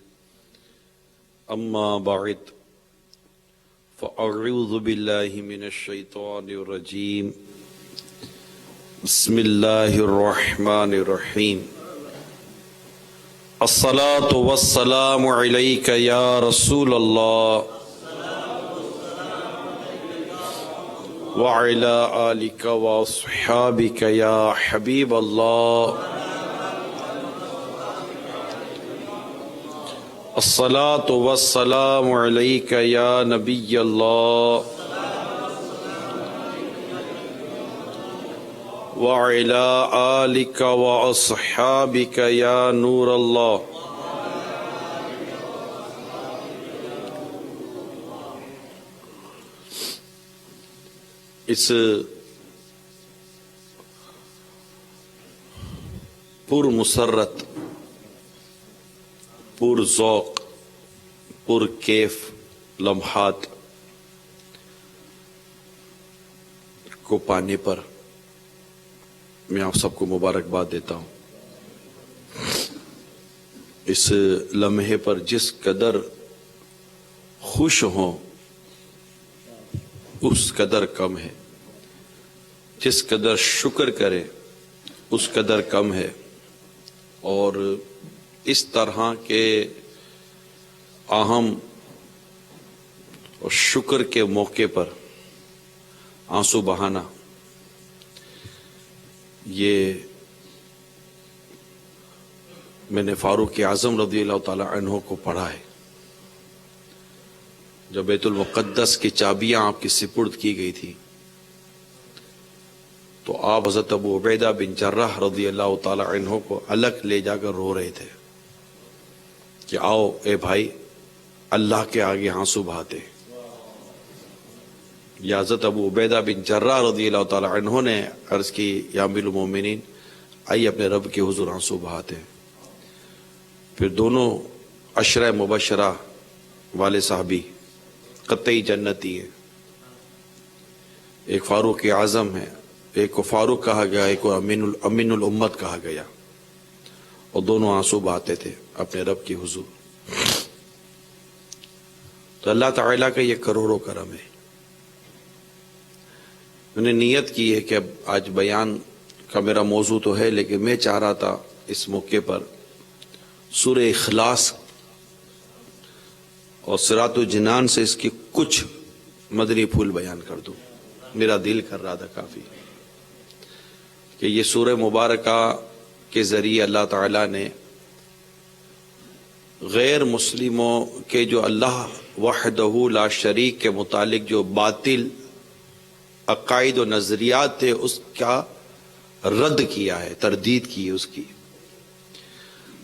Speaker 3: أما بعد فأعوذ بالله من الشيطان الرجيم بسم الله الرحمن الرحيم الصلاة والسلام عليك يا رسول الله وعلى آلك وأصحابك يا حبيب الله الصلاة والسلام عليك يا نبي الله وعلى آلك وأصحابك يا نور الله اس پر مسرت پر ذوق پر کیف لمحات کو پانے پر میں آپ سب کو مبارکباد دیتا ہوں. اس لمحے پر جس قدر خوش ہوں اس قدر کم ہے، جس قدر شکر کرے اس قدر کم ہے، اور اس طرح کے اہم اور شکر کے موقع پر آنسو بہانا یہ میں نے فاروق اعظم رضی اللہ تعالی عنہ کو پڑھا ہے. جب بیت المقدس کی چابیاں آپ کی سپرد کی گئی تھی تو آپ حضرت ابو عبیدہ بن جراح رضی اللہ تعالی عنہ کو الگ لے جا کر رو رہے تھے کہ آؤ اے بھائی اللہ کے آگے آنسو بہاتے. یا حضرت ابو عبیدہ بن جراح رضی اللہ تعالی عنہ نے عرض کی یا امیر المومنین آئیے اپنے رب کے حضور آنسو بہاتے. پھر دونوں عشرہ مبشرہ والے صحابی قطعی جنتی ہیں. ایک فاروق اعظم ہے، ایک کو فاروق کہا گیا، ایک کو امین الامت کہا گیا، اور دونوں آنسو بہاتے تھے اپنے رب کی حضور. تو اللہ تعالیٰ کا یہ کروڑوں کرم ہے. میں نے نیت کی ہے کہ اب آج بیان کا میرا موضوع تو ہے، لیکن میں چاہ رہا تھا اس موقع پر سورہ اخلاص اور صراط الجنان سے اس کی کچھ مدنی پھول بیان کر دوں. میرا دل کر رہا تھا کافی کہ یہ سورہ مبارکہ کے ذریعے اللہ تعالیٰ نے غیر مسلموں کے جو اللہ وحدہ لا شریک کے متعلق جو باطل عقائد و نظریات تھے اس کا رد کیا ہے، تردید کی ہے اس کی.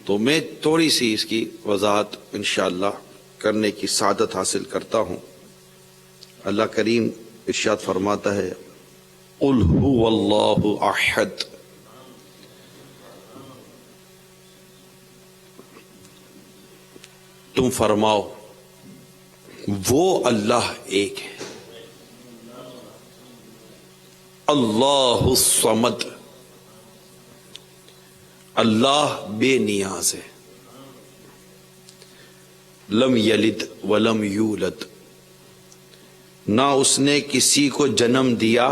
Speaker 3: تو میں تھوڑی سی اس کی وضاحت انشاءاللہ کرنے کی سعادت حاصل کرتا ہوں. اللہ کریم ارشاد فرماتا ہے قل هو اللہ احد، تم فرماؤ وہ اللہ ایک ہے. اللہ الصمد، اللہ بے نیاز ہے. لم یلد ولم یولد، نہ اس نے کسی کو جنم دیا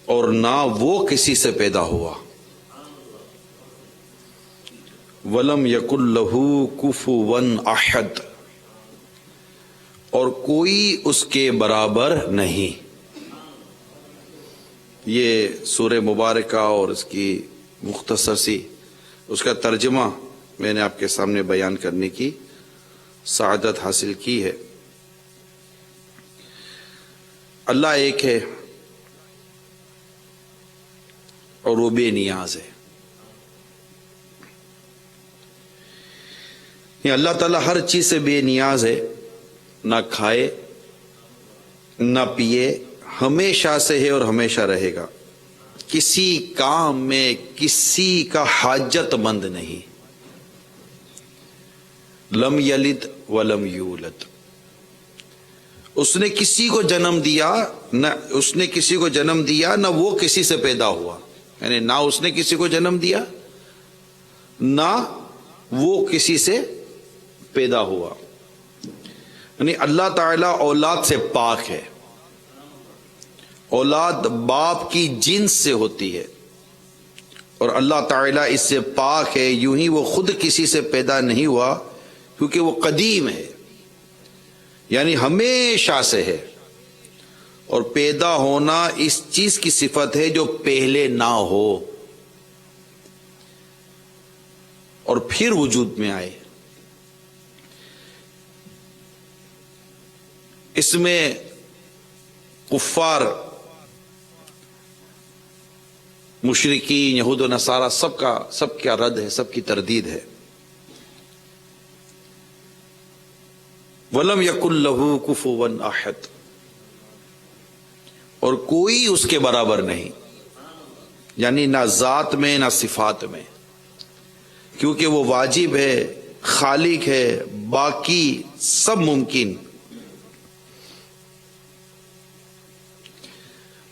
Speaker 3: اور نہ وہ کسی سے پیدا ہوا. ولم یکن لہ کفوا احد، اور کوئی اس کے برابر نہیں. یہ سورہ مبارکہ اور اس کی مختصر سی اس کا ترجمہ میں نے آپ کے سامنے بیان کرنے کی سعادت حاصل کی ہے. اللہ ایک ہے اور وہ بے نیاز ہے. یہ اللہ تعالیٰ ہر چیز سے بے نیاز ہے، نہ کھائے نہ پیے، ہمیشہ سے ہے اور ہمیشہ رہے گا. کسی کام میں کسی کا حاجت مند نہیں. لم یلد ولم یولد، اس نے کسی کو جنم دیا نہ اس نے کسی کو جنم دیا نہ وہ کسی سے پیدا ہوا، یعنی نہ اس نے کسی کو جنم دیا نہ وہ کسی سے پیدا ہوا، یعنی اللہ تعالیٰ اولاد سے پاک ہے. اولاد باپ کی جنس سے ہوتی ہے اور اللہ تعالیٰ اس سے پاک ہے. یوں ہی وہ خود کسی سے پیدا نہیں ہوا کیونکہ وہ قدیم ہے، یعنی ہمیشہ سے ہے، اور پیدا ہونا اس چیز کی صفت ہے جو پہلے نہ ہو اور پھر وجود میں آئے. اس میں کفار، مشرکین، یہود و نصارہ سب کا رد ہے، سب کی تردید ہے. وَلَمْ يَكُنْ لَهُ كُفُوًا أَحَدٌ، اور کوئی اس کے برابر نہیں، یعنی نہ ذات میں نہ صفات میں، کیونکہ وہ واجب ہے، خالق ہے، باقی سب ممکن.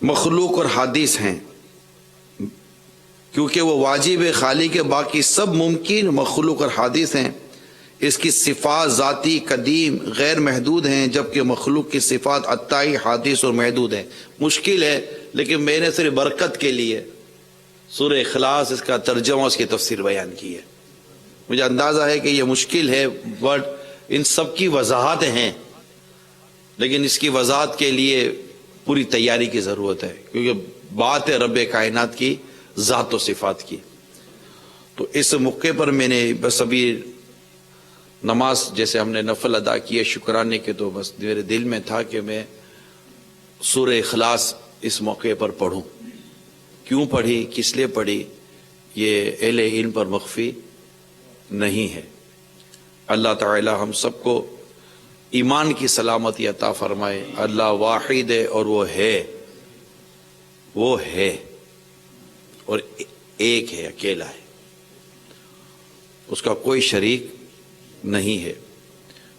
Speaker 3: مخلوق اور حادث ہیں، کیونکہ وہ واجب ہے، خالق ہے، باقی سب ممکن مخلوق اور حادث ہیں. اس کی صفات ذاتی، قدیم، غیر محدود ہیں، جبکہ مخلوق کی صفات عطائی، حادث اور محدود ہیں. مشکل ہے لیکن میں نے صرف برکت کے لیے سورہ اخلاص، اس کا ترجمہ، اس کی تفسیر بیان کی ہے. مجھے اندازہ ہے کہ یہ مشکل ہے، بٹ ان سب کی وضاحت ہیں، لیکن اس کی وضاحت کے لیے پوری تیاری کی ضرورت ہے، کیونکہ بات ہے رب کائنات کی ذات و صفات کی. تو اس موقع پر میں نے بس ابھی نماز جیسے ہم نے نفل ادا کیے شکرانے کے، تو بس میرے دل میں تھا کہ میں سورہ اخلاص اس موقع پر پڑھوں. کیوں پڑھی، کس لیے پڑھی، یہ اہل علم پر مخفی نہیں ہے. اللہ تعالی ہم سب کو ایمان کی سلامتی عطا فرمائے. اللہ واحد ہے اور وہ ہے اور ایک ہے، اکیلا ہے، اس کا کوئی شریک نہیں ہے.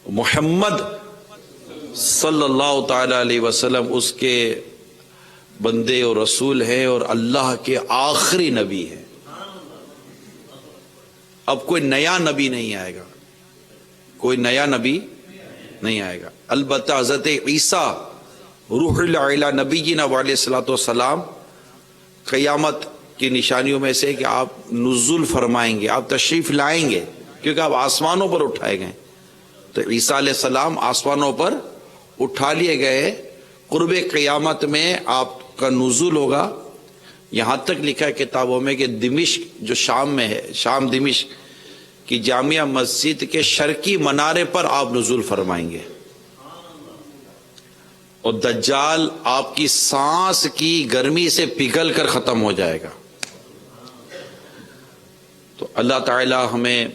Speaker 3: محمد صلی اللہ تعالی علیہ وسلم اس کے بندے اور رسول ہیں اور اللہ کے آخری نبی ہیں. اب کوئی نیا نبی نہیں آئے گا، کوئی نیا نبی نہیں آئے گا. البتہ حضرت عیسیٰ روح اللہ علی نبینا علیہ الصلوۃ والسلام قیامت کی نشانیوں میں سے کہ آپ نزول فرمائیں گے، آپ تشریف لائیں گے، کیونکہ آپ آسمانوں پر اٹھائے گئے. تو عیسیٰ علیہ السلام آسمانوں پر اٹھا لیے گئے. قرب قیامت میں آپ کا نزول ہوگا. یہاں تک لکھا ہے کتابوں میں کہ دمشق جو شام میں ہے، شام دمشق کی جامعہ مسجد کے شرقی منارے پر آپ نزول فرمائیں گے، اور دجال آپ کی سانس کی گرمی سے پگھل کر ختم ہو جائے گا. تو اللہ تعالی ہمیں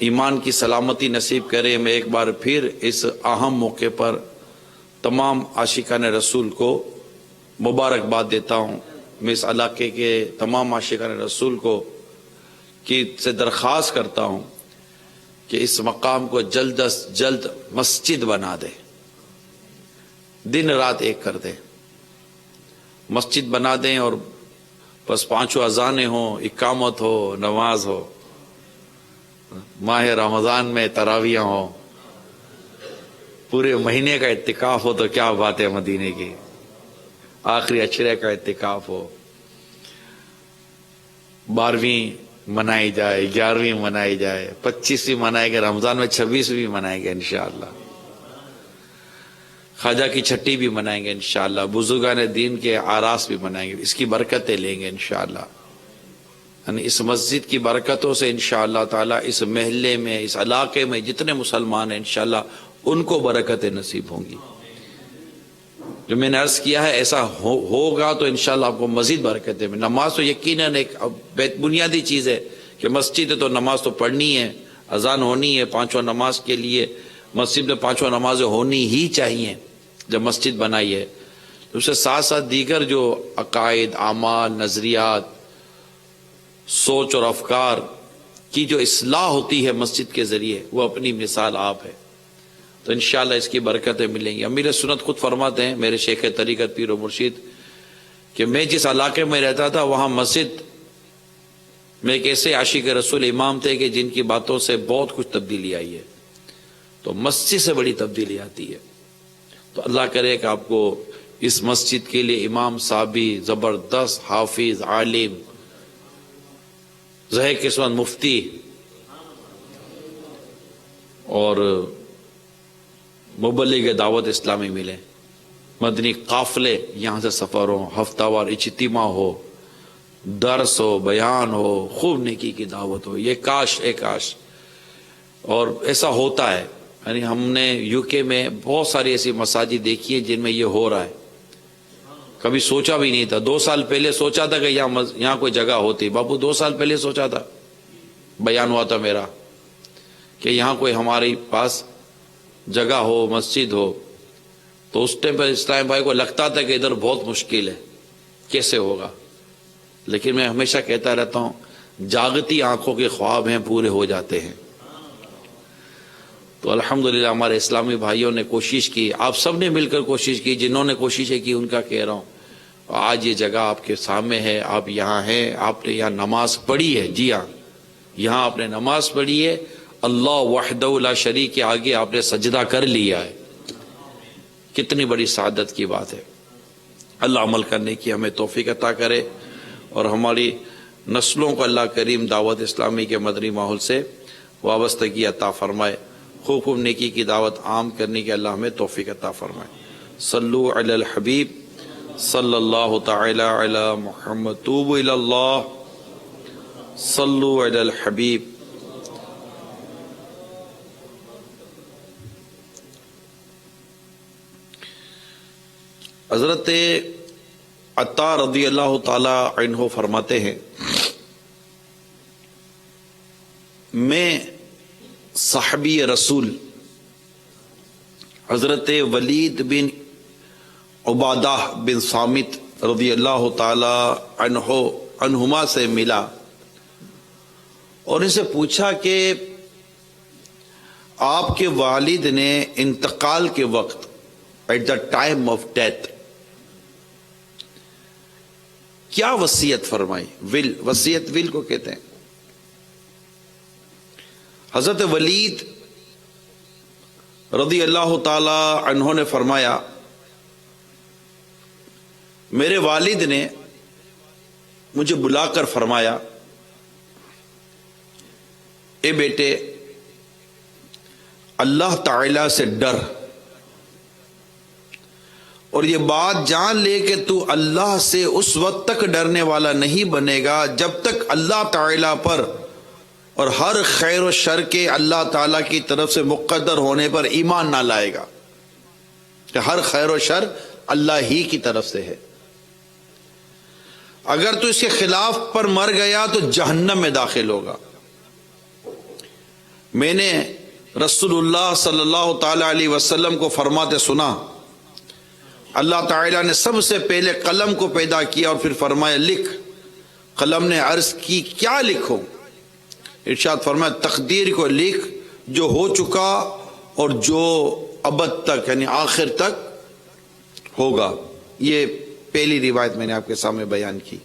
Speaker 3: ایمان کی سلامتی نصیب کرے. میں ایک بار پھر اس اہم موقع پر تمام عاشقان رسول کو مبارکباد دیتا ہوں. میں اس علاقے کے تمام عاشقان رسول کو سے درخواست کرتا ہوں کہ اس مقام کو جلد از جلد مسجد بنا دے، دن رات ایک کر دیں، مسجد بنا دیں، اور بس 5 اذانیں ہوں، اقامت ہو، نماز ہو، ماہ رمضان میں تراویح ہوں، پورے مہینے کا اعتکاف ہو. تو کیا بات ہے مدینے کی، آخری اشرے کا اعتکاف ہو، 12ویں منائی جائے، 11ویں منائی جائے، 25ویں منائے گئے، رمضان میں 26ویں منائے گئے انشاءاللہ، خواجہ کی چھٹی بھی منائیں گے انشاءاللہ، بزرگان دین کے آراس بھی منائیں گے. اس کی برکتیں لیں گے انشاءاللہ. یعنی اس مسجد کی برکتوں سے انشاءاللہ تعالی اس محلے میں، اس علاقے میں جتنے مسلمان ہیں انشاءاللہ ان کو برکتیں نصیب ہوں گی. جو میں نے عرض کیا ہے ایسا ہوگا تو انشاءاللہ آپ کو مزید برکتیں. نماز تو یقیناً ایک بنیادی چیز ہے کہ مسجد ہے تو نماز تو پڑھنی ہے، اذان ہونی ہے 5 نماز کے لیے. مسجد میں 5 نمازیں ہونی ہی چاہیے جب مسجد بنائی ہے. اس سے ساتھ ساتھ دیگر جو عقائد، اعمال، نظریات، سوچ اور افکار کی جو اصلاح ہوتی ہے مسجد کے ذریعے، وہ اپنی مثال آپ ہے. تو انشاءاللہ اس کی برکتیں ملیں گی۔ امیر سنت خود فرماتے ہیں، میرے شیخ طریقت پیر و مرشید، کہ میں جس علاقے میں رہتا تھا وہاں مسجد میں ایک ایسے عاشق رسول امام تھے کہ جن کی باتوں سے بہت کچھ تبدیلی آئی ہے، تو مسجد سے بڑی تبدیلی آتی ہے۔ تو اللہ کرے کہ آپ کو اس مسجد کے لیے امام صاحب بھی زبردست حافظ، عالم، ذہے قسمت مفتی اور مبلغ دعوت اسلامی ملے، مدنی قافلے یہاں سے سفر ہو، ہفتہ وار اجتماع ہو، درس ہو، بیان ہو، خوب نیکی کی دعوت ہو۔ یہ کاش، ایک کاش، اور ایسا ہوتا ہے۔ یعنی ہم نے یو کے میں بہت ساری ایسی مساجد دیکھی ہیں جن میں یہ ہو رہا ہے، کبھی سوچا بھی نہیں تھا۔ 2 سال پہلے سوچا تھا کہ یہاں کوئی جگہ ہوتی، بابو 2 سال پہلے سوچا تھا، بیان ہوا تھا میرا کہ یہاں کوئی ہمارے پاس جگہ ہو، مسجد ہو، تو اس ٹائم پر اسلام بھائی کو لگتا تھا کہ ادھر بہت مشکل ہے، کیسے ہوگا۔ لیکن میں ہمیشہ کہتا رہتا ہوں، جاگتی آنکھوں کے خواب ہیں پورے ہو جاتے ہیں۔ تو الحمدللہ ہمارے اسلامی بھائیوں نے کوشش کی، آپ سب نے مل کر کوشش کی، جنہوں نے کوششیں کی ان کا کہہ رہا ہوں، آج یہ جگہ آپ کے سامنے ہے، آپ یہاں ہیں، آپ نے یہاں نماز پڑھی ہے، جی ہاں، یہاں آپ نے نماز پڑھی ہے، اللہ وحدہ لا شریک کے آگے آپ نے سجدہ کر لیا ہے، کتنی بڑی سعادت کی بات ہے۔ اللہ عمل کرنے کی ہمیں توفیق عطا کرے، اور ہماری نسلوں کو اللہ کریم دعوت اسلامی کے مدنی ماحول سے وابستگی عطا فرمائے، خوب خوب نیکی کی دعوت عام کرنے کی اللہ ہمیں توفیق عطا فرمائے۔ صلو علی الحبیب صلی اللہ تعالی علی محمد، توبوا الی اللہ، صلو علی الحبیب۔ حضرت عطا رضی اللہ تعالی عنہ فرماتے ہیں، میں صحابی رسول حضرت ولید بن عبادہ بن صامت رضی اللہ تعالی عنہما سے ملا اور ان سے پوچھا کہ آپ کے والد نے انتقال کے وقت at the time of death کیا وصیت فرمائی؟ وصیت ول کو کہتے ہیں۔ حضرت ولید رضی اللہ تعالی عنہ نے فرمایا، میرے والد نے مجھے بلا کر فرمایا، اے بیٹے، اللہ تعالی سے ڈر، اور یہ بات جان لے کہ تو اللہ سے اس وقت تک ڈرنے والا نہیں بنے گا جب تک اللہ تعالی پر اور ہر خیر و شر کے اللہ تعالیٰ کی طرف سے مقدر ہونے پر ایمان نہ لائے گا، کہ ہر خیر و شر اللہ ہی کی طرف سے ہے۔ اگر تو اس کے خلاف پر مر گیا تو جہنم میں داخل ہوگا۔ میں نے رسول اللہ صلی اللہ تعالی علیہ وسلم کو فرماتے سنا، اللہ تعالیٰ نے سب سے پہلے قلم کو پیدا کیا اور پھر فرمایا لکھ۔ قلم نے عرض کی کیا لکھوں؟ ارشاد فرمایا تقدیر کو لکھ، جو ہو چکا اور جو ابد تک یعنی آخر تک ہوگا۔ یہ پہلی روایت میں نے آپ کے سامنے بیان کی۔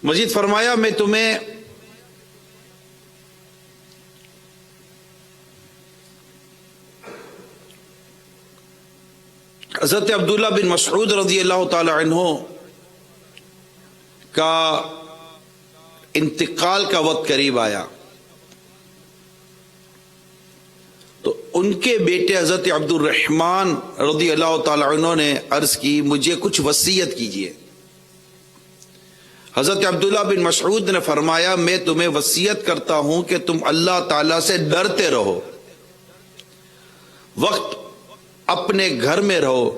Speaker 3: مزید فرمایا، میں تمہیں حضرت عبداللہ بن مسعود رضی اللہ تعالی عنہ کا انتقال کا وقت قریب آیا تو ان کے بیٹے حضرت عبد الرحمن رضی اللہ تعالی عنہ نے عرض کی، مجھے کچھ وصیت کیجیے۔ حضرت عبداللہ بن مسعود نے فرمایا، میں تمہیں وصیت کرتا ہوں کہ تم اللہ تعالی سے ڈرتے رہو، وقت اپنے گھر میں رہو،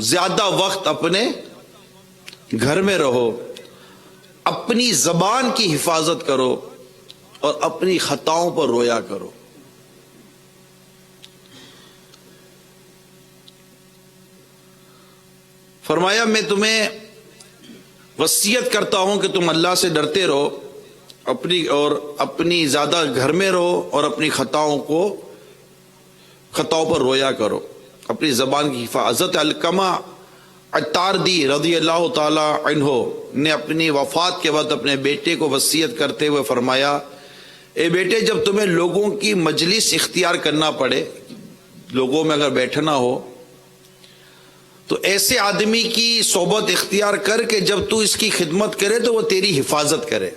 Speaker 3: زیادہ وقت اپنے گھر میں رہو، اپنی زبان کی حفاظت کرو اور اپنی خطاؤں پر رویا کرو۔ فرمایا، میں تمہیں وصیت کرتا ہوں کہ تم اللہ سے ڈرتے رہو، اپنی زیادہ گھر میں رہو اور اپنی خطاؤں پر رویا کرو، اپنی زبان کی حفاظت۔ علقمہ عطاردی رضی اللہ تعالی عنہ نے اپنی وفات کے بعد اپنے بیٹے کو وصیت کرتے ہوئے فرمایا، اے بیٹے، جب تمہیں لوگوں کی مجلس اختیار کرنا پڑے، لوگوں میں اگر بیٹھنا ہو تو ایسے آدمی کی صحبت اختیار کر کے جب تو اس کی خدمت کرے تو وہ تیری حفاظت کرے،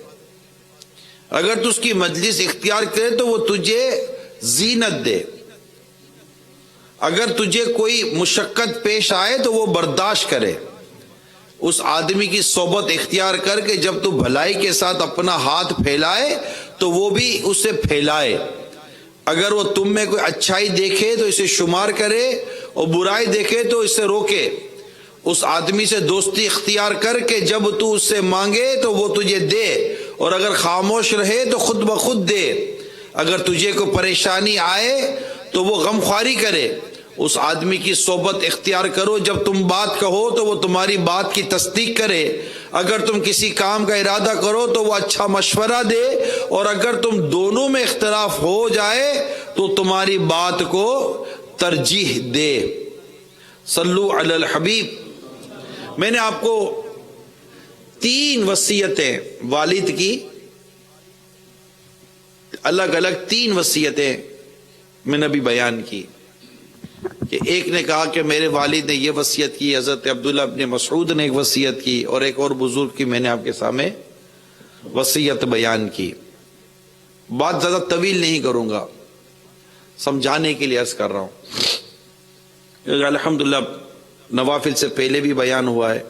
Speaker 3: اگر تو اس کی مجلس اختیار کرے تو وہ تجھے زینت دے، اگر تجھے کوئی مشقت پیش آئے تو وہ برداشت کرے۔ اس آدمی کی صحبت اختیار کر کے جب تو بھلائی کے ساتھ اپنا ہاتھ پھیلائے تو وہ بھی اسے پھیلائے، اگر وہ تم میں کوئی اچھائی دیکھے تو اسے شمار کرے اور برائی دیکھے تو اسے روکے۔ اس آدمی سے دوستی اختیار کر کے جب تو اس سے مانگے تو وہ تجھے دے، اور اگر خاموش رہے تو خود بخود دے، اگر تجھے کوئی پریشانی آئے تو وہ غمخواری کرے۔ اس آدمی کی صحبت اختیار کرو، جب تم بات کہو تو وہ تمہاری بات کی تصدیق کرے، اگر تم کسی کام کا ارادہ کرو تو وہ اچھا مشورہ دے، اور اگر تم دونوں میں اختلاف ہو جائے تو تمہاری بات کو ترجیح دے۔ صلو علی الحبیب۔ میں نے آپ کو 3 وصیتیں والد کی، الگ الگ 3 وصیتیں میں نے بھی بیان کی، کہ ایک نے کہا کہ میرے والد نے یہ وصیت کی، حضرت عبداللہ ابن مسعود نے ایک وصیت کی، اور ایک اور بزرگ کی میں نے آپ کے سامنے وصیت بیان کی۔ بات زیادہ طویل نہیں کروں گا، سمجھانے کے لیے عرض کر رہا ہوں۔ الحمدللہ نوافل سے پہلے بھی بیان ہوا ہے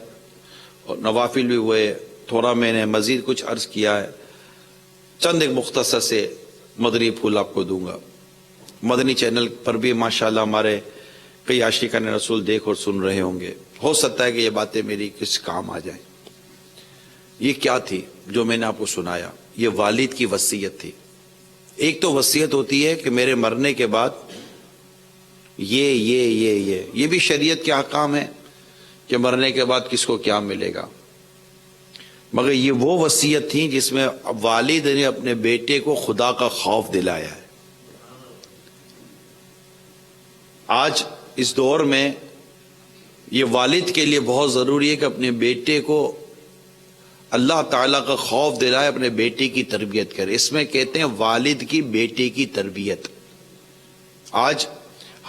Speaker 3: اور نوافل بھی ہوئے، تھوڑا میں نے مزید کچھ عرض کیا ہے، چند ایک مختصر سے مدنی پھول آپ کو دوں گا۔ مدنی چینل پر بھی ماشاءاللہ ہمارے کئی عاشقان رسول دیکھ اور سن رہے ہوں گے، ہو سکتا ہے کہ یہ باتیں میری کس کام آ جائیں۔ یہ کیا تھی جو میں نے آپ کو سنایا؟ یہ والد کی وصیت تھی۔ ایک تو وصیت ہوتی ہے کہ میرے مرنے کے بعد یہ بھی شریعت کے احکام ہے کہ مرنے کے بعد کس کو کیا ملے گا، مگر یہ وہ وصیت تھی جس میں والد نے اپنے بیٹے کو خدا کا خوف دلایا ہے۔ آج اس دور میں یہ والد کے لیے بہت ضروری ہے کہ اپنے بیٹے کو اللہ تعالیٰ کا خوف دلائے، اپنے بیٹے کی تربیت کرے۔ اس میں کہتے ہیں والد کی بیٹے کی تربیت۔ آج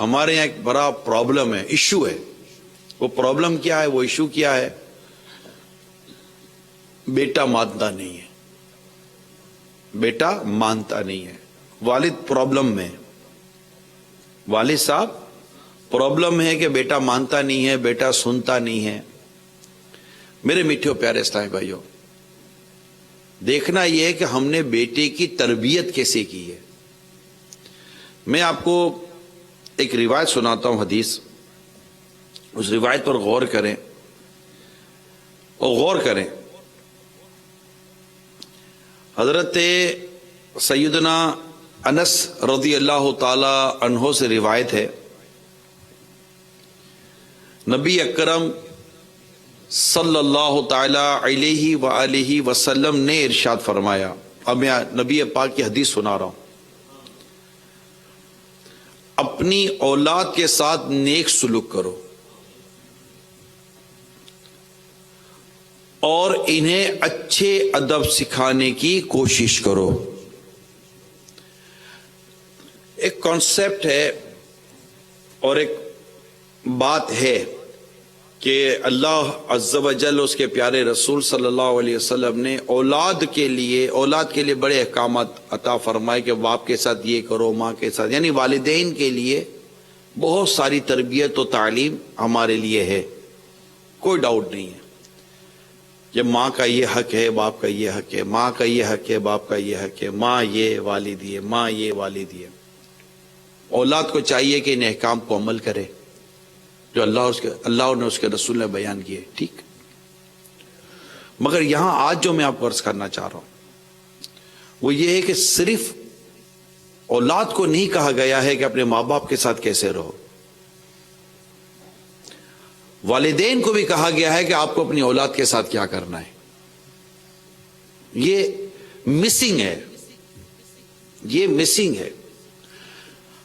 Speaker 3: ہمارے یہاں ایک بڑا پرابلم ہے، ایشو ہے۔ وہ پرابلم کیا ہے، وہ ایشو کیا ہے؟ بیٹا مانتا نہیں ہے، بیٹا مانتا نہیں ہے، والد پرابلم میں، والد صاحب پرابلم ہے کہ بیٹا مانتا نہیں ہے، بیٹا سنتا نہیں ہے۔ میرے میٹھے پیارے اسلامی بھائیوں، دیکھنا یہ ہے کہ ہم نے بیٹے کی تربیت کیسے کی ہے۔ میں آپ کو ایک روایت سناتا ہوں، حدیث، اس روایت پر غور کریں اور غور کریں۔ حضرت سیدنا انس رضی اللہ تعالی عنہ سے روایت ہے، نبی اکرم صلی اللہ تعالی علیہ وآلہ وسلم نے ارشاد فرمایا۔ اب میں نبی پاک کی حدیث سنا رہا ہوں۔ اپنی اولاد کے ساتھ نیک سلوک کرو اور انہیں اچھے ادب سکھانے کی کوشش کرو۔ ایک کانسیپٹ ہے اور ایک بات ہے کہ اللہ عز و جل اس کے پیارے رسول صلی اللہ علیہ وسلم نے اولاد کے لیے بڑے احکامات عطا فرمائے کہ باپ کے ساتھ یہ کرو، ماں کے ساتھ، یعنی والدین کے لیے بہت ساری تربیت و تعلیم ہمارے لیے ہے، کوئی ڈاؤٹ نہیں ہے کہ ماں کا یہ حق ہے، باپ کا یہ حق ہے، ماں کا یہ حق ہے، باپ کا یہ حق ہے، ماں یہ والد یہ، ماں یہ والد یہ۔ اولاد کو چاہیے کہ ان احکام کو عمل کرے جو اللہ نے اس کے رسول نے بیان کیے، ٹھیک۔ مگر یہاں آج جو میں آپ کو عرض کرنا چاہ رہا ہوں وہ یہ ہے کہ صرف اولاد کو نہیں کہا گیا ہے کہ اپنے ماں باپ کے ساتھ کیسے رہو، والدین کو بھی کہا گیا ہے کہ آپ کو اپنی اولاد کے ساتھ کیا کرنا ہے۔ یہ مسنگ ہے، یہ مسنگ ہے.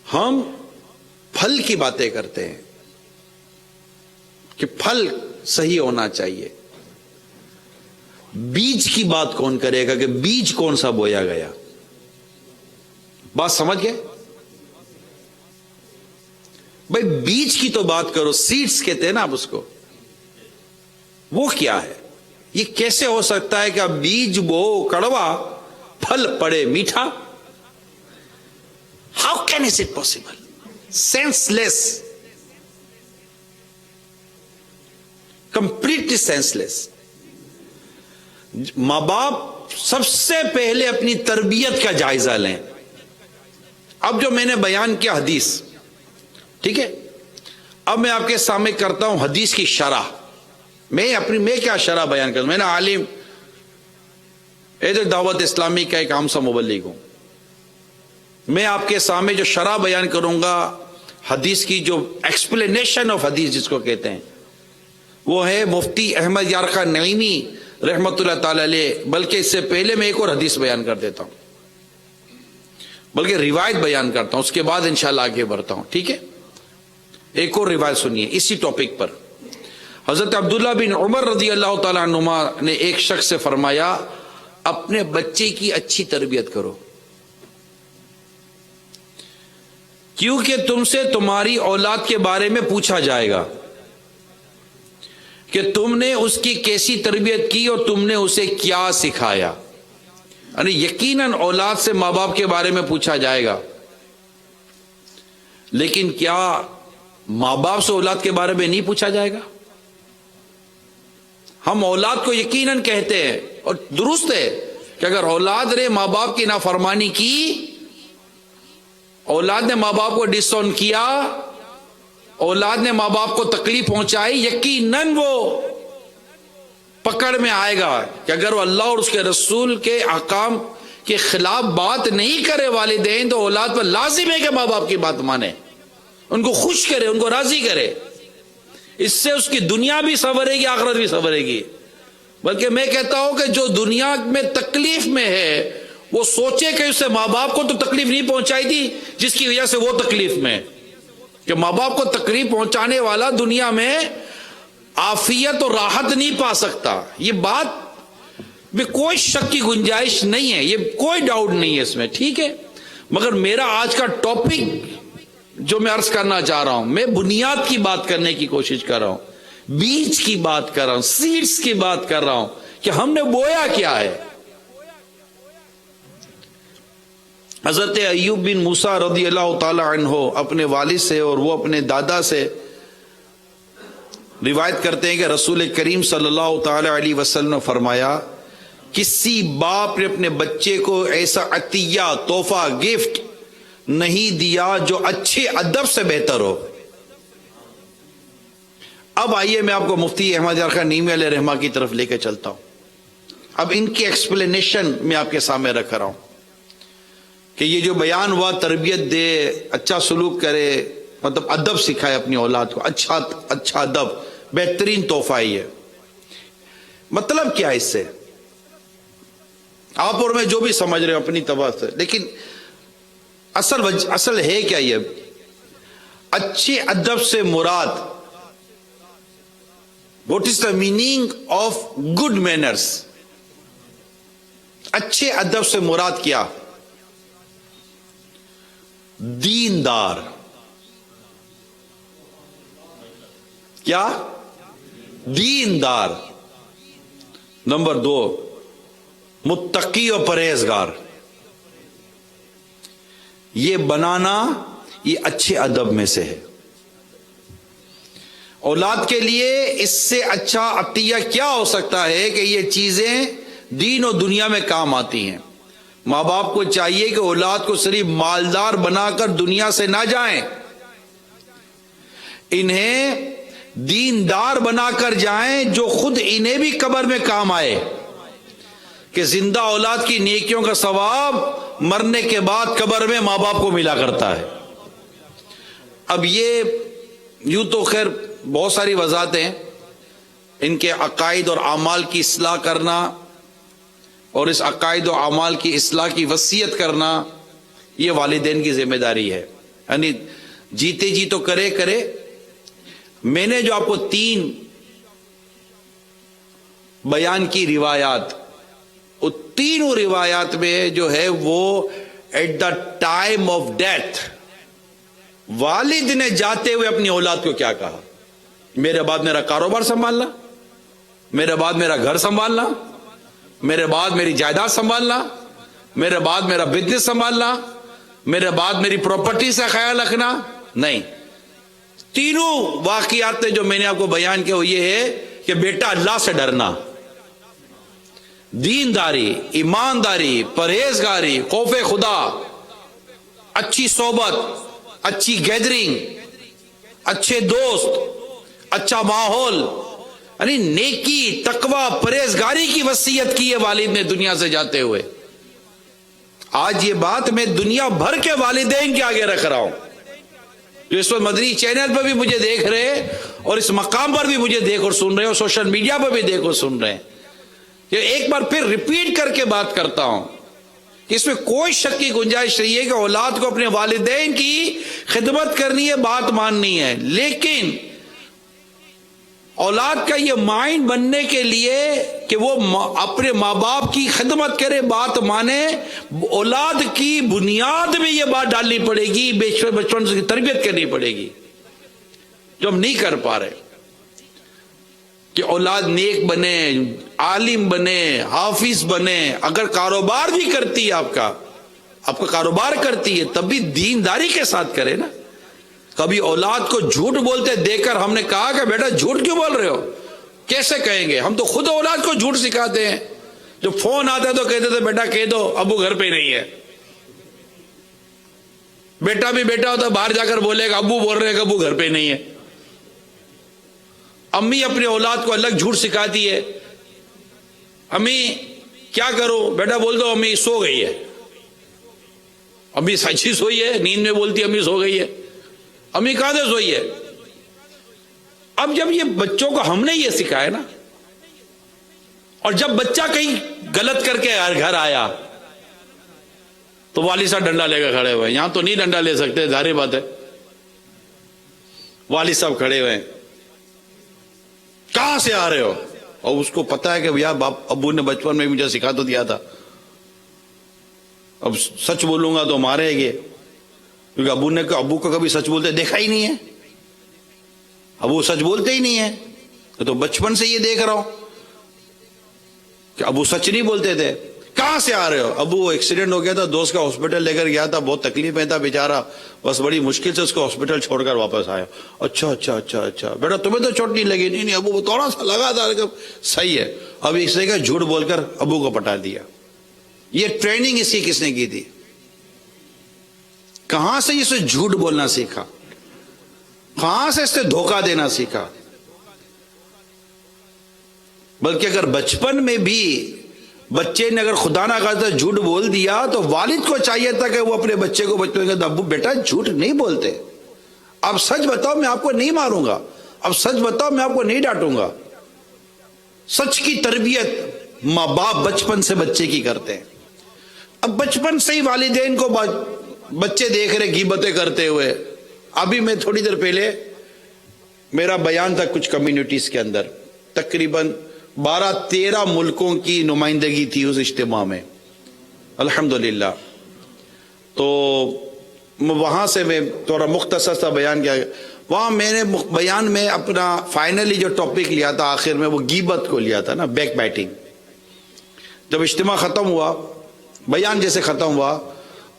Speaker 3: ہم پھل کی باتیں کرتے ہیں کہ پھل صحیح ہونا چاہیے، بیج کی بات کون کرے گا کہ بیج کون سا بویا گیا؟ بات سمجھ گئے بھائی؟ بیج کی تو بات کرو، سیڈز کہتے ہیں نا آپ اس کو، وہ کیا ہے؟ یہ کیسے ہو سکتا ہے کہ آپ بیج بو کڑوا، پھل پڑے میٹھا؟ How can is it possible? Senseless, completely senseless. ماں باپ سب سے پہلے اپنی تربیت کا جائزہ لیں. اب جو میں نے بیان کیا حدیث، ٹھیک ہے، اب میں آپ کے سامنے کرتا ہوں حدیث کی شرح. میں کیا شرح بیان کرتا ہوں؟ میں نے عالم دعوت اسلامی کا ایک عام سا مبلغ ہوں. میں آپ کے سامنے جو شرح بیان کروں گا حدیث کی، جو ایکسپلینیشن آف حدیث جس کو کہتے ہیں، وہ ہے مفتی احمد یار خان نعیمی رحمت اللہ تعالی علیہ. بلکہ اس سے پہلے میں ایک اور حدیث بیان کر دیتا ہوں، بلکہ روایت بیان کرتا ہوں، اس کے بعد انشاءاللہ آگے بڑھتا ہوں. ٹھیک ہے، ایک اور روایت سنیے اسی ٹاپک پر. حضرت عبداللہ بن عمر رضی اللہ تعالیٰ عنہما نے ایک شخص سے فرمایا، اپنے بچے کی اچھی تربیت کرو، کیونکہ تم سے تمہاری اولاد کے بارے میں پوچھا جائے گا کہ تم نے اس کی کیسی تربیت کی اور تم نے اسے کیا سکھایا. یعنی یقیناً اولاد سے ماں باپ کے بارے میں پوچھا جائے گا، لیکن کیا ماں باپ سے اولاد کے بارے میں نہیں پوچھا جائے گا؟ ہم اولاد کو یقیناً کہتے ہیں، اور درست ہے کہ اگر اولاد نے ماں باپ کی نافرمانی کی، اولاد نے ماں باپ کو ڈس آن کیا، اولاد نے ماں باپ کو تکلیف پہنچائی، یقیناً وہ پکڑ میں آئے گا کہ اگر وہ اللہ اور اس کے رسول کے احکام کے خلاف بات نہیں کرے والدین، تو اولاد پر لازم ہے کہ ماں باپ کی بات مانے، ان کو خوش کرے، ان کو راضی کرے. اس سے اس کی دنیا بھی سنورے گی، آخرت بھی سنورے گی. بلکہ میں کہتا ہوں کہ جو دنیا میں تکلیف میں ہے وہ سوچے کہ اس سے ماں باپ کو تو تکلیف نہیں پہنچائی تھی جس کی وجہ سے وہ تکلیف میں، کہ ماں باپ کو تکلیف پہنچانے والا دنیا میں عافیت اور راحت نہیں پا سکتا. یہ بات میں کوئی شک کی گنجائش نہیں ہے، یہ کوئی ڈاؤٹ نہیں ہے اس میں. ٹھیک ہے، مگر میرا آج کا ٹاپک جو میں عرض کرنا چاہ رہا ہوں، میں بنیاد کی بات کرنے کی کوشش کر رہا ہوں، بیج کی بات کر رہا ہوں، سیڈز کی بات کر رہا ہوں کہ ہم نے بویا کیا ہے. حضرت ایوب بن موسیٰ رضی اللہ تعالی عنہ اپنے والد سے اور وہ اپنے دادا سے روایت کرتے ہیں کہ رسول کریم صلی اللہ تعالی علیہ وسلم نے فرمایا، کسی باپ نے اپنے بچے کو ایسا عطیہ، تحفہ، گفٹ نہیں دیا جو اچھے ادب سے بہتر ہو. اب آئیے میں آپ کو مفتی احمد یار خان نعیمی علیہ رحمہ کی طرف لے کے چلتا ہوں. اب ان کی ایکسپلینیشن میں آپ کے سامنے رکھ رہا ہوں کہ یہ جو بیان ہوا، تربیت دے، اچھا سلوک کرے، مطلب ادب سکھائے اپنی اولاد کو، اچھا ادب، بہترین تحفہ ہی ہے. مطلب کیا ہے اس سے؟ آپ اور میں جو بھی سمجھ رہے ہو اپنی طبع سے، لیکن اصل ہے کیا؟ یہ اچھے ادب سے مراد، what is the meaning of good manners? اچھے ادب سے مراد کیا؟ دیندار. کیا؟ دیندار. نمبر 2، متقی و پرہیزگار. یہ بنانا یہ اچھے ادب میں سے ہے. اولاد کے لیے اس سے اچھا عطیہ کیا ہو سکتا ہے کہ یہ چیزیں دین و دنیا میں کام آتی ہیں. ماں باپ کو چاہیے کہ اولاد کو صرف مالدار بنا کر دنیا سے نہ جائیں، انہیں دیندار بنا کر جائیں جو خود انہیں بھی قبر میں کام آئے، کہ زندہ اولاد کی نیکیوں کا ثواب مرنے کے بعد قبر میں ماں باپ کو ملا کرتا ہے. اب یہ یوں تو خیر بہت ساری وضاحتیں، ان کے عقائد اور اعمال کی اصلاح کرنا، اور اس عقائد و اعمال کی اصلاح کی وصیت کرنا یہ والدین کی ذمہ داری ہے. یعنی جیتے جی تو کرے. میں نے جو آپ کو 3 بیان کی روایات، وہ تینوں روایات میں جو ہے وہ at the time of death والد نے جاتے ہوئے اپنی اولاد کو کیا کہا؟ میرے بعد میرا کاروبار سنبھالنا، میرے بعد میرا گھر سنبھالنا، میرے بعد میری جائیداد سنبھالنا، میرے بعد میرا بزنس سنبھالنا، میرے بعد میری پراپرٹی سے خیال رکھنا. نہیں، تینوں واقعات جو میں نے آپ کو بیان کیا وہ یہ ہے کہ بیٹا اللہ سے ڈرنا، دینداری، ایمانداری، پرہیزگاری، خوف خدا، اچھی صحبت، اچھی گیدرنگ، اچھے دوست، اچھا ماحول، یعنی نیکی، تقوی، پرہیزگاری کی وصیت کی ہے والد نے دنیا سے جاتے ہوئے. آج یہ بات میں دنیا بھر کے والدین کے آگے رکھ رہا ہوں جو اس وقت مدنی چینل پر بھی مجھے دیکھ رہے اور اس مقام پر بھی مجھے دیکھ اور سن رہے اور سوشل میڈیا پر بھی دیکھ اور سن رہے ہیں. یہ ایک بار پھر ریپیٹ کر کے بات کرتا ہوں کہ اس میں کوئی شک کی گنجائش نہیں ہے کہ اولاد کو اپنے والدین کی خدمت کرنی ہے، بات ماننی ہے، لیکن اولاد کا یہ مائنڈ بننے کے لیے کہ وہ اپنے ماں باپ کی خدمت کرے، بات مانے، اولاد کی بنیاد میں یہ بات ڈالنی پڑے گی، بچپن سے تربیت کرنی پڑے گی جو ہم نہیں کر پا رہے. کہ اولاد نیک بنے، عالم بنے، حافظ بنے. اگر کاروبار بھی کرتی ہے آپ کا کاروبار کرتی ہے تب بھی دینداری کے ساتھ کرے نا. کبھی اولاد کو جھوٹ بولتے دیکھ کر ہم نے کہا کہ بیٹا جھوٹ کیوں بول رہے ہو؟ کیسے کہیں گے؟ ہم تو خود اولاد کو جھوٹ سکھاتے ہیں. جو فون آتا ہے تو کہتے تھے بیٹا کہہ دو ابو گھر پہ نہیں ہے. بیٹا بھی بیٹا ہوتا باہر جا کر بولے گا ابو بول رہے ہیں کہ ابو گھر پہ نہیں ہے. امی اپنے اولاد کو الگ جھوٹ سکھاتی ہے. امی کیا کرو؟ بیٹا بول دو امی سو گئی ہے. امی سچی سوئی ہے، نیند میں بولتی امی سو گئی ہے. امی کہاں سے سوئی ہے؟ اب جب یہ بچوں کو ہم نے یہ سکھایا نا، اور جب بچہ کہیں غلط کر کے گھر آیا تو والد صاحب ڈنڈا لے کر کھڑے ہوئے. یہاں تو نہیں ڈنڈا لے سکتے، ظاہر بات ہے. والد صاحب کھڑے ہوئے، کہاں سے آ رہے ہو؟ اور اس کو پتا ہے کہ بھیا ابو نے بچپن میں مجھے سکھا تو دیا تھا، اب سچ بولوں گا تو مارے گے، کیونکہ ابو کو کبھی سچ بولتے دیکھا ہی نہیں ہے. ابو سچ بولتے ہی نہیں ہے، تو بچپن سے یہ دیکھ رہا ہوں کہ ابو سچ نہیں بولتے تھے. کہاں سے آ رہے ہو؟ ابو ایکسیڈنٹ ہو گیا تھا، دوست کا ہاسپٹل لے کر گیا تھا، بہت تکلیف میں تھا بیچارہ، بس بڑی مشکل سے اس کو ہاسپٹل چھوڑ کر واپس آیا. اچھا اچھا اچھا اچھا بیٹا تمہیں تو چوٹ نہیں لگی؟ نہیں ابو وہ تھوڑا سا لگا تھا. صحیح ہے. اب اس طرح کا جھوٹ بول کر ابو کو پٹا دیا. یہ ٹریننگ اس کی کس نے کی تھی؟ کہاں سے اسے جھوٹ بولنا سیکھا؟ کہاں سے اس سے دھوکہ دینا سیکھا؟ بلکہ اگر بچپن میں بھی بچے نے اگر خدا نہ خواستہ جھوٹ بول دیا تو والد کو چاہیے تھا کہ وہ اپنے بچے کو بچپن میں کہتا ابو بیٹا جھوٹ نہیں بولتے، اب سچ بتاؤ میں آپ کو نہیں ماروں گا، اب سچ بتاؤ میں آپ کو نہیں ڈانٹوں گا. سچ کی تربیت ماں باپ بچپن سے بچے کی کرتے ہیں. اب بچپن سے ہی والدین کو بچے دیکھ رہے غیبتیں کرتے ہوئے. ابھی میں تھوڑی دیر پہلے میرا بیان تھا کچھ کمیونٹیز کے اندر، تقریباً 12-13 ملکوں کی نمائندگی تھی اس اجتماع میں الحمدللہ. تو وہاں سے میں تھوڑا مختصر سا بیان کیا. وہاں میں نے بیان میں اپنا فائنلی جو ٹاپک لیا تھا آخر میں وہ غیبت کو لیا تھا نا، بیک بائٹنگ. جب اجتماع ختم ہوا، بیان جیسے ختم ہوا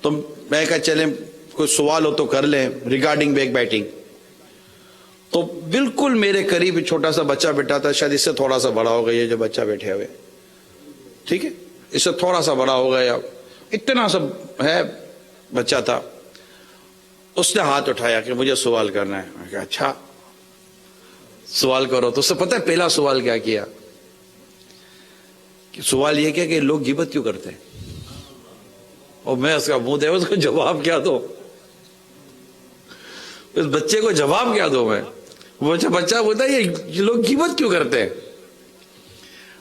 Speaker 3: تو میں کہا چلیں کوئی سوال ہو تو کر لیں ریگارڈنگ بیک بائٹنگ. تو بالکل میرے قریب چھوٹا سا بچہ بیٹھا تھا، شاید اس سے تھوڑا سا بڑا ہوگا یہ جو بچہ بیٹھے ہوئے، ٹھیک ہے، اس سے تھوڑا سا بڑا ہوگا یا اتنا سا ہے بچہ تھا. اس نے ہاتھ اٹھایا کہ مجھے سوال کرنا ہے. میں کہا اچھا سوال کرو. تو اس سے پتہ ہے پہلا سوال کیا کیا؟ کہ سوال یہ کیا کہ لوگ غیبت کیوں کرتے ہیں؟ اور میں اس کا منہ دے اس کو جواب کیا دو، اس بچے کو جواب کیا دو؟ میں بچہ بولتا ہے یہ لوگ غیبت کیوں کرتے ہیں؟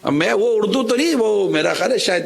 Speaker 3: اب میں وہ اردو تو نہیں، وہ میرا خیال ہے شاید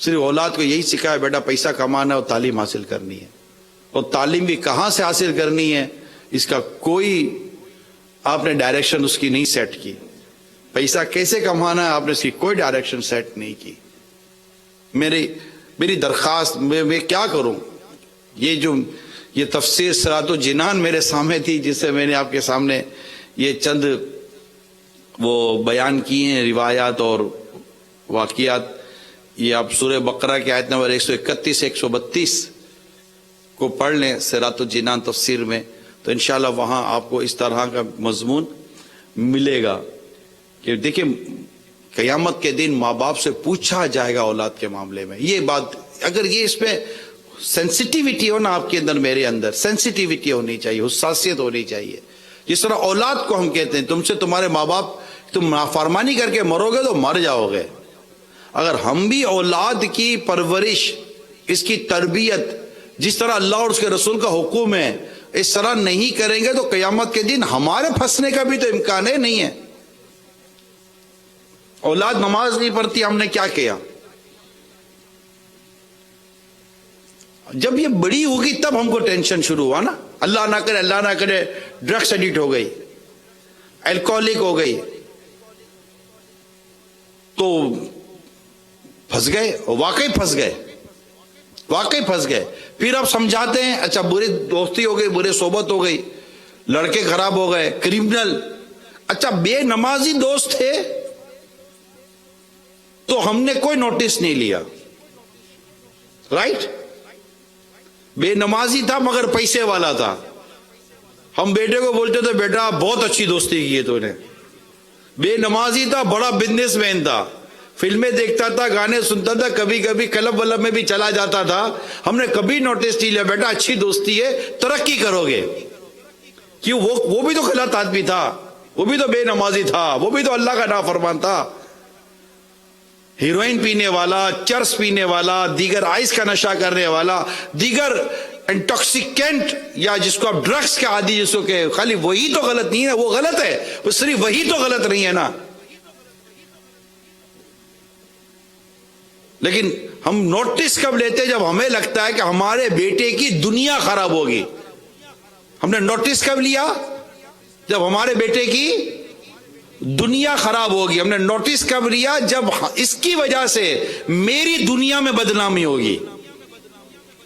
Speaker 3: صرف اولاد کو یہی سکھایا بیٹا پیسہ کمانا ہے اور تعلیم حاصل کرنی ہے، اور تعلیم بھی کہاں سے حاصل کرنی ہے اس کا کوئی آپ نے ڈائریکشن اس کی نہیں سیٹ کی. پیسہ کیسے کمانا ہے آپ نے اس کی کوئی ڈائریکشن سیٹ نہیں کی. میری درخواست میں کیا کروں، یہ تفسیر صراط الجنان میرے سامنے تھی جس سے میں نے آپ کے سامنے یہ چند وہ بیان کیے ہیں روایات اور واقعات. یہ آپ سورہ بقرہ کی آیت نمبر 131 132 کو پڑھ لیں صراط الجنان تفسیر میں، تو انشاءاللہ وہاں آپ کو اس طرح کا مضمون ملے گا کہ دیکھیں قیامت کے دن ماں باپ سے پوچھا جائے گا اولاد کے معاملے میں. یہ بات اگر یہ اس میں سینسٹیوٹی ہو نا آپ کے اندر میرے اندر سینسٹیوٹی ہونی چاہیے، حساسیت ہونی چاہیے. جس طرح اولاد کو ہم کہتے ہیں تم سے تمہارے ماں باپ تم نافرمانی کر کے مرو گے تو مر جاؤ گے، اگر ہم بھی اولاد کی پرورش اس کی تربیت جس طرح اللہ اور اس کے رسول کا حکم ہے اس طرح نہیں کریں گے تو قیامت کے دن ہمارے پھنسنے کا بھی تو امکان ہے نہیں ہے. اولاد نماز نہیں پڑھتی ہم نے کیا کیا، جب یہ بڑی ہوگی تب ہم کو ٹینشن شروع ہوا نا. اللہ نہ کرے ڈرگس ایڈکٹ ہو گئی، الکوہولک ہو گئی تو پھنس گئے، واقعی پھنس گئے. پھر آپ سمجھاتے ہیں اچھا برے دوستی ہو گئی، برے صحبت ہو گئی، لڑکے خراب ہو گئے، کرمنل. اچھا بے نمازی دوست تھے تو ہم نے کوئی نوٹس نہیں لیا، رائٹ. بے نمازی تھا مگر پیسے والا تھا، ہم بیٹے کو بولتے تھے بیٹا بہت اچھی دوستی کی ہے تو نے. بے نمازی تھا بڑا بزنس مین تھا، فلمیں دیکھتا تھا، گانے سنتا تھا، کبھی کبھی کلب ولب میں بھی چلا جاتا تھا. ہم نے کبھی نوٹس نہیں لیا بیٹا اچھی دوستی ہے ترقی کرو گے. کیوں وہ بھی تو غلط آدمی تھا، وہ بھی تو بے نمازی تھا، وہ بھی تو اللہ کا نافرمان تھا. ہیروئن پینے والا، چرس پینے والا، دیگر آئس کا نشہ کرنے والا، دیگر انٹاکسیکینٹ یا جس کو آپ ڈرگس کے عادی جس کو کہ خالی وہی تو غلط نہیں ہے، وہ غلط ہے، وہ صرف وہی تو غلط نہیں ہے نا. لیکن ہم نوٹس کب لیتے جب ہمیں لگتا ہے کہ ہمارے بیٹے کی دنیا خراب ہوگی. ہم نے نوٹس کب لیا جب ہمارے بیٹے کی دنیا خراب ہوگی. ہم نے نوٹس کب لیا جب اس کی وجہ سے میری دنیا میں بدنامی ہوگی.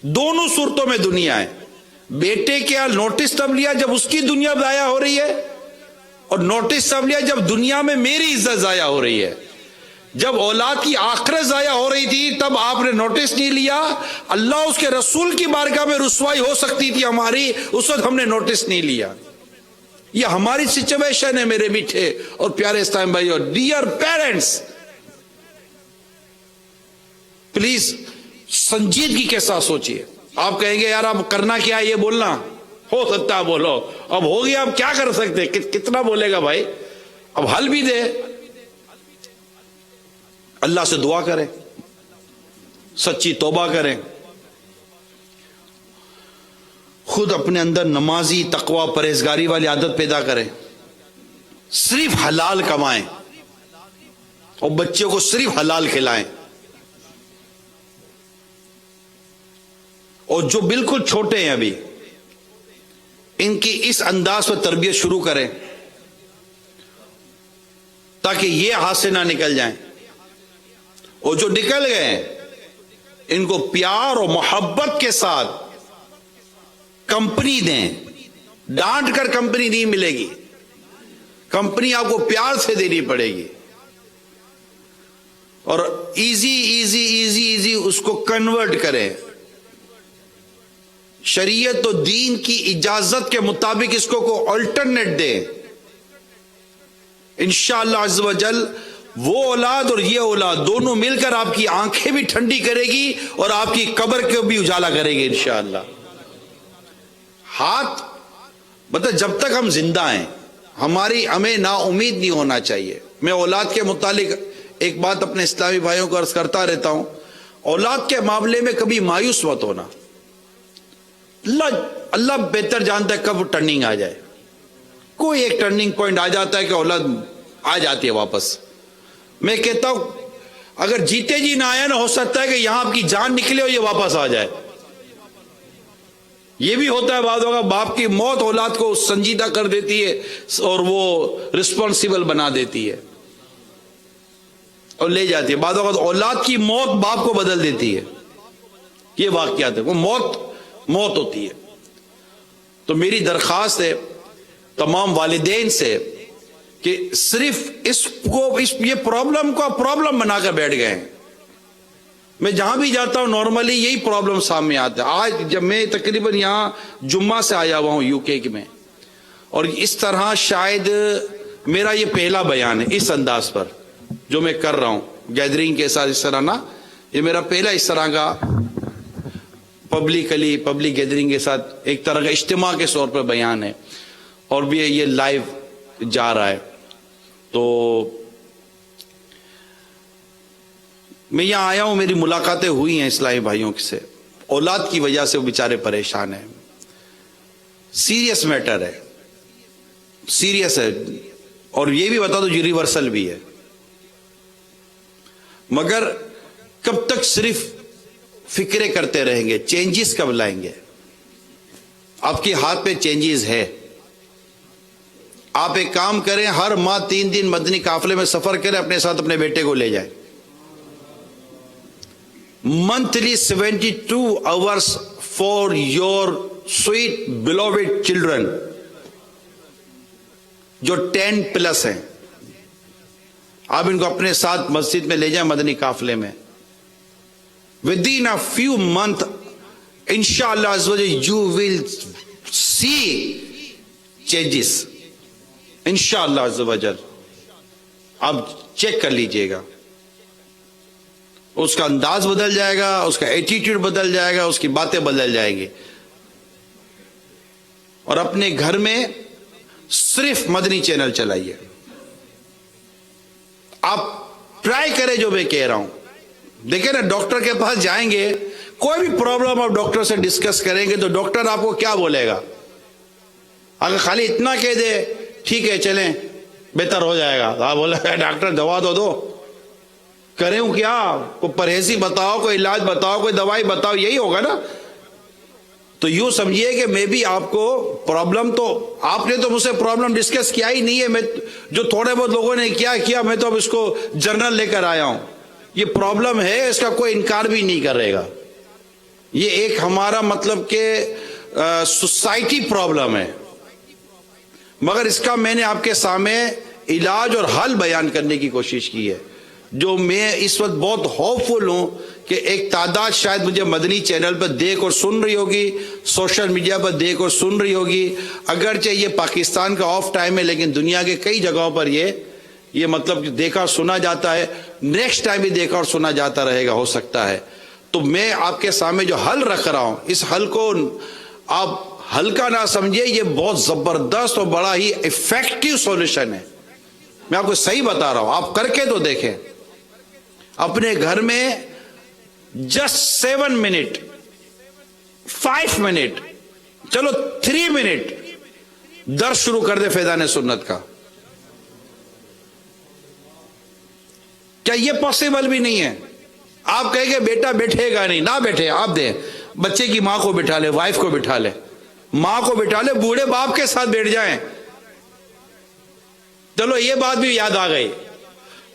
Speaker 3: دونوں صورتوں میں دنیا ہے. بیٹے کیا نوٹس تب لیا جب اس کی دنیا ضائع ہو رہی ہے، اور نوٹس تب لیا جب دنیا میں میری عزت ضائع ہو رہی ہے. جب اولاد کی آخرت ضائع ہو رہی تھی تب آپ نے نوٹس نہیں لیا. اللہ اس کے رسول کی بارگاہ میں رسوائی ہو سکتی تھی ہماری، اس وقت ہم نے نوٹس نہیں لیا. یہ ہماری سچویشن ہے میرے میٹھے اور پیارے اسلام بھائی اور ڈیئر پیرنٹس. پلیز سنجیدگی کے ساتھ سوچئے. آپ کہیں گے یار اب کرنا کیا ہے، یہ بولنا ہو سکتا ہے بولو، اب ہو گیا اب کیا کر سکتے، کتنا بولے گا بھائی، اب حل بھی دے. اللہ سے دعا کریں، سچی توبہ کریں، خود اپنے اندر نمازی تقوی پرہیزگاری والی عادت پیدا کریں، صرف حلال کمائیں اور بچوں کو صرف حلال کھلائیں. اور جو بالکل چھوٹے ہیں ابھی ان کی اس انداز پر تربیت شروع کریں تاکہ یہ ہاتھ سے نہ نکل جائیں، اور جو نکل گئے ان کو پیار اور محبت کے ساتھ کمپنی دیں. ڈانٹ کر کمپنی نہیں ملے گی، کمپنی آپ کو پیار سے دینی پڑے گی. اور ایزی اس کو کنورٹ کریں. شریعت و دین کی اجازت کے مطابق اس کو آلٹرنیٹ دیں. انشاءاللہ عز و جل وہ اولاد اور یہ اولاد دونوں مل کر آپ کی آنکھیں بھی ٹھنڈی کرے گی اور آپ کی قبر کو بھی اجالا کرے گی انشاءاللہ. ہاتھ مطلب جب تک ہم زندہ ہیں ہمیں نا امید نہیں ہونا چاہیے. میں اولاد کے متعلق ایک بات اپنے اسلامی بھائیوں کو عرض کرتا رہتا ہوں، اولاد کے معاملے میں کبھی مایوس مت ہونا. اللہ بہتر جانتا ہے کب ٹرننگ آ جائے. کوئی ایک ٹرننگ پوائنٹ آ جاتا ہے کہ اولاد آ جاتی ہے واپس. میں کہتا ہوں اگر جیتے جی نہ آیا نا، ہو سکتا ہے کہ یہاں آپ کی جان نکلے اور یہ واپس آ جائے. یہ بھی ہوتا ہے بعض اوقات باپ کی موت اولاد کو سنجیدہ کر دیتی ہے اور وہ رسپانسیبل بنا دیتی ہے اور لے جاتی ہے. بعض اوقات اولاد کی موت باپ کو بدل دیتی ہے. یہ واقعات ہے، وہ موت ہوتی ہے. تو میری درخواست ہے تمام والدین سے کہ صرف یہ پرابلم کو پرابلم بنا کر بیٹھ گئے ہیں. میں جہاں بھی جاتا ہوں نارملی یہی پرابلم سامنے آتا ہے. آج جب میں تقریباً یہاں جمعہ سے آیا ہوا ہوں یو کے میں، اور اس طرح شاید میرا یہ پہلا بیان ہے اس انداز پر جو میں کر رہا ہوں گیدرنگ کے ساتھ. اس طرح نا یہ میرا پہلا اس طرح کا پبلک گیدرنگ کے ساتھ ایک طرح کا اجتماع کے طور پر بیان ہے، اور بھی یہ لائیو جا رہا ہے. تو میں یہاں آیا ہوں، میری ملاقاتیں ہوئی ہیں اسلامی بھائیوں سے. اولاد کی وجہ سے وہ بیچارے پریشان ہیں. سیریس میٹر ہے، سیریس ہے، اور یہ بھی بتا دو یونیورسل بھی ہے. مگر کب تک صرف فکرے کرتے رہیں گے؟ چینجز کب لائیں گے؟ آپ کے ہاتھ پہ چینجز ہے. آپ ایک کام کریں، ہر ماہ 3 دن مدنی قافلے میں سفر کریں، اپنے ساتھ اپنے بیٹے کو لے جائیں. Monthly 72 hours for your sweet beloved children جو 10+ ہیں. آپ ان کو اپنے ساتھ مسجد میں لے جائیں مدنی قافلے میں. Within a few months inshallah you will see changes. انشاءاللہ عز و جل آپ چیک کر لیجئے گا. اس کا انداز بدل جائے گا، اس کا ایٹیٹیوڈ بدل جائے گا، اس کی باتیں بدل جائیں گی. اور اپنے گھر میں صرف مدنی چینل چلائیے. آپ ٹرائی کریں جو میں کہہ رہا ہوں. دیکھیں نا، ڈاکٹر کے پاس جائیں گے، کوئی بھی پرابلم آپ ڈاکٹر سے ڈسکس کریں گے تو ڈاکٹر آپ کو کیا بولے گا؟ اگر خالی اتنا کہہ دے ٹھیک ہے چلیں بہتر ہو جائے گا، آپ بولے گا ڈاکٹر دوا دو کریں کیا؟ کوئی پرہیزی بتاؤ، کوئی علاج بتاؤ، کوئی دوائی بتاؤ، یہی ہوگا نا. تو یوں سمجھیے کہ میں بھی آپ کو پرابلم، تو آپ نے تو مجھ سے پرابلم ڈسکس کیا ہی نہیں ہے. میں جو تھوڑے بہت لوگوں نے کیا میں تو اب اس کو جرنل لے کر آیا ہوں. یہ پرابلم ہے، اس کا کوئی انکار بھی نہیں کرے گا. یہ ایک ہمارا مطلب کہ سوسائٹی پرابلم ہے، مگر اس کا میں نے آپ کے سامنے علاج اور حل بیان کرنے کی کوشش کی ہے. جو میں اس وقت بہت ہوپ فل ہوں کہ ایک تعداد شاید مجھے مدنی چینل پر دیکھ اور سن رہی ہوگی، سوشل میڈیا پر دیکھ اور سن رہی ہوگی. اگرچہ یہ پاکستان کا آف ٹائم ہے، لیکن دنیا کے کئی جگہوں پر یہ مطلب دیکھا سنا جاتا ہے. نیکسٹ ٹائم بھی دیکھا اور سنا جاتا رہے گا، ہو سکتا ہے. تو میں آپ کے سامنے جو حل رکھ رہا ہوں، اس حل کو آپ ہلکا نہ سمجھے. یہ بہت زبردست اور بڑا ہی ایفیکٹو سولوشن ہے. میں آپ کو صحیح بتا رہا ہوں، آپ کر کے تو دیکھیں. اپنے گھر میں جسٹ 7 منٹ، 5 منٹ، چلو 3 منٹ درس شروع کر دے فیضان سنت کا. کیا یہ پاسبل بھی نہیں ہے؟ آپ کہیں گے بیٹا بیٹھے گا نہیں، نہ بیٹھے، آپ دیں. بچے کی ماں کو بٹھا لے، وائف کو بٹھا لے، ماں کو بٹھا لے، بوڑھے باپ کے ساتھ بیٹھ جائیں. چلو یہ بات بھی یاد آ گئی.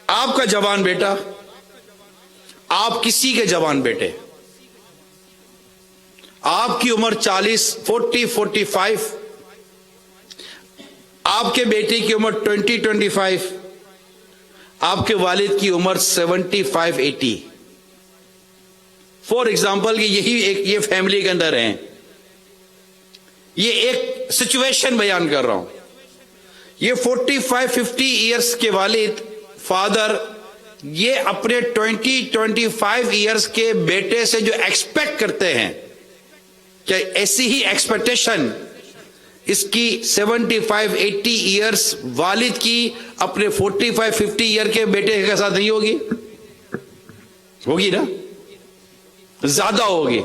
Speaker 3: آپ کا جوان بیٹا، آپ کسی کے جوان بیٹے، آپ کی عمر 40، 40، 45، آپ کے بیٹے کی عمر 20، 25، آپ کے والد کی عمر 75، 80. فور ایگزامپل کہ یہ فیملی کے اندر ہیں. یہ ایک سچویشن بیان کر رہا ہوں. یہ 45، 50 ایئرس کے والد، فادر، یہ اپنے 20، 25 ایئرس کے بیٹے سے جو ایکسپیکٹ کرتے ہیں کہ ایسی ہی ایکسپیکٹیشن اس کی 75، 80 ایئرس والد کی اپنے 45، 50 ایئر کے بیٹے کے ساتھ نہیں ہوگی؟ ہوگی نا؟ زیادہ ہوگی.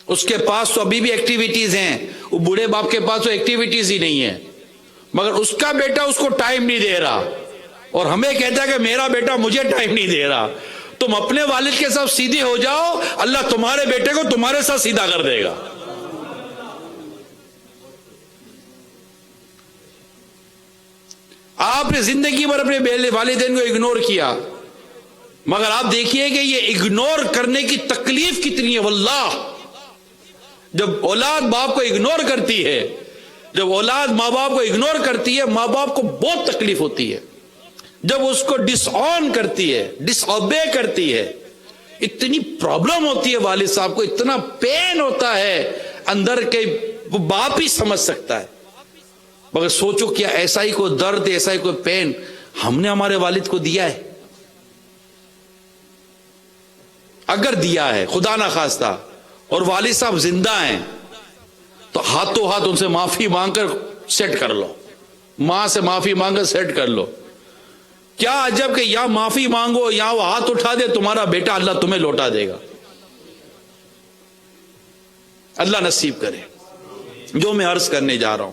Speaker 3: اس کے پاس تو ابھی بھی ایکٹیویٹیز ہیں، وہ بوڑھے باپ کے پاس تو ایکٹیویٹیز ہی نہیں ہے، مگر اس کا بیٹا اس کو ٹائم نہیں دے رہا. اور ہمیں کہتا ہے کہ میرا بیٹا مجھے ٹائم نہیں دے رہا. تم اپنے والد کے ساتھ سیدھے ہو جاؤ, اللہ تمہارے بیٹے کو تمہارے ساتھ سیدھا کر دے گا. آپ نے زندگی بھر اپنے والدین کو اگنور کیا, مگر آپ دیکھیے کہ یہ اگنور کرنے کی تکلیف کتنی ہے. واللہ جب اولاد باپ کو اگنور کرتی ہے, جب اولاد ماں باپ کو اگنور کرتی ہے, ماں باپ کو بہت تکلیف ہوتی ہے. جب اس کو ڈس آن کرتی ہے, ڈس اوبے کرتی ہے, اتنی پرابلم ہوتی ہے والد صاحب کو, اتنا پین ہوتا ہے اندر کے, وہ باپ ہی سمجھ سکتا ہے. مگر سوچو کیا ایسا ہی کوئی درد, ایسا ہی کوئی پین ہم نے ہمارے والد کو دیا ہے؟ اگر دیا ہے خدا نہ خواستہ اور والد صاحب زندہ ہیں تو ہاتھوں ہاتھ ان سے معافی مانگ کر سیٹ کر لو, ماں سے معافی مانگ کر سیٹ کر لو. کیا عجب کہ یا معافی مانگو یا وہ ہاتھ اٹھا دے, تمہارا بیٹا اللہ تمہیں لوٹا دے گا. اللہ نصیب کرے. جو میں عرض کرنے جا رہا ہوں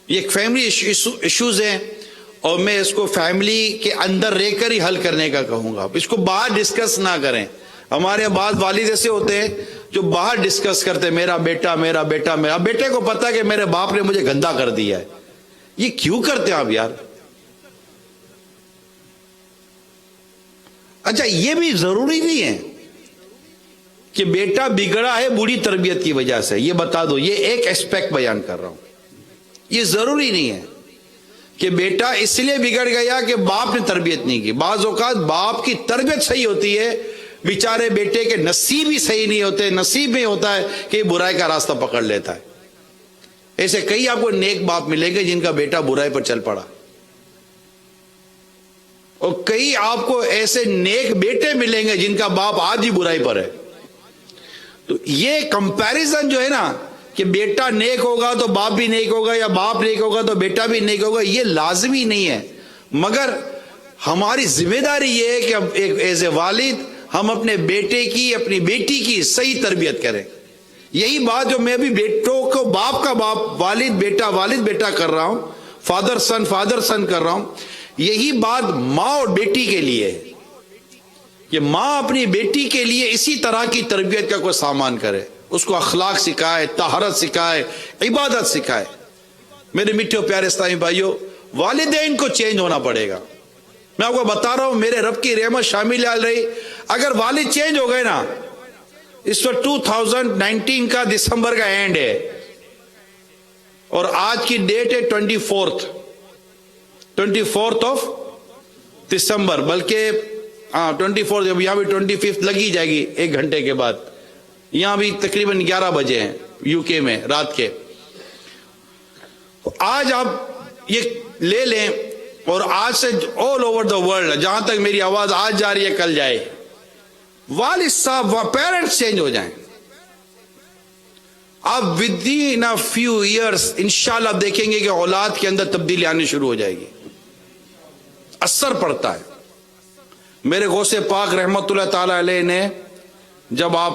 Speaker 3: یہ ایک فیملی ایشوز ہیں, اور میں اس کو فیملی کے اندر رہ کر ہی حل کرنے کا کہوں گا. اس کو باہر ڈسکس نہ کریں. ہمارے بعض والد ایسے ہوتے ہیں جو باہر ڈسکس کرتے, میرا بیٹا میرا بیٹا. میرا بیٹے کو پتا ہے کہ میرے باپ نے مجھے گندا کر دیا ہے. یہ کیوں کرتے ہیں آپ یار؟ اچھا یہ بھی ضروری نہیں ہے کہ بیٹا بگڑا ہے بری تربیت کی وجہ سے, یہ بتا دو. یہ ایک ایسپیکٹ بیان کر رہا ہوں. یہ ضروری نہیں ہے کہ بیٹا اس لیے بگڑ گیا کہ باپ نے تربیت نہیں کی. بعض اوقات باپ کی تربیت صحیح ہوتی ہے, بیچارے بیٹے کے نصیب ہی صحیح نہیں ہوتے. نصیب میں ہوتا ہے کہ یہ برائی کا راستہ پکڑ لیتا ہے. ایسے کئی آپ کو نیک باپ ملیں گے جن کا بیٹا برائی پر چل پڑا, اور کئی آپ کو ایسے نیک بیٹے ملیں گے جن کا باپ آج ہی برائی پر ہے. تو یہ کمپیریزن جو ہے نا کہ بیٹا نیک ہوگا تو باپ بھی نیک ہوگا, یا باپ نیک ہوگا تو بیٹا بھی نیک ہوگا, یہ لازمی نہیں ہے. مگر ہماری ذمہ داری یہ ہے کہ ایک ایز اے والد ہم اپنے بیٹے کی, اپنی بیٹی کی صحیح تربیت کریں. یہی بات جو میں ابھی بیٹوں کو باپ کا باپ, والد بیٹا کر رہا ہوں, فادر سن کر رہا ہوں, یہی بات ماں اور بیٹی کے لیے ہے کہ ماں اپنی بیٹی کے لیے اسی طرح کی تربیت کا کوئی سامان کرے, اس کو اخلاق سکھائے, طہارت سکھائے, عبادت سکھائے. میرے میٹھے و پیارے اسلامی بھائیوں, والدین کو چینج ہونا پڑے گا. میں آپ کو بتا رہا ہوں, میرے رب کی رحمت شامل آ رہی. اگر والد چینج ہو گئے نا, اس وقت 2019 کا دسمبر کا اینڈ ہے اور آج کی ڈیٹ ہے 24 آف دسمبر, بلکہ 24 یہاں بھی 25 لگی جائے گی ایک گھنٹے کے بعد. یہاں بھی تقریباً 11 بجے ہیں یو کے میں رات کے. آج آپ یہ لے لیں, اور آج سے آل اوور دا ورلڈ جہاں تک میری آواز آج جا رہی ہے کل جائے, والد صاحب پیرنٹس چینج ہو جائیں. آپ with in a few years انشاءاللہ آپ دیکھیں گے کہ اولاد کے اندر تبدیلی آنی شروع ہو جائے گی. اثر پڑتا ہے. میرے غوث پاک رحمت اللہ تعالی علیہ نے, جب آپ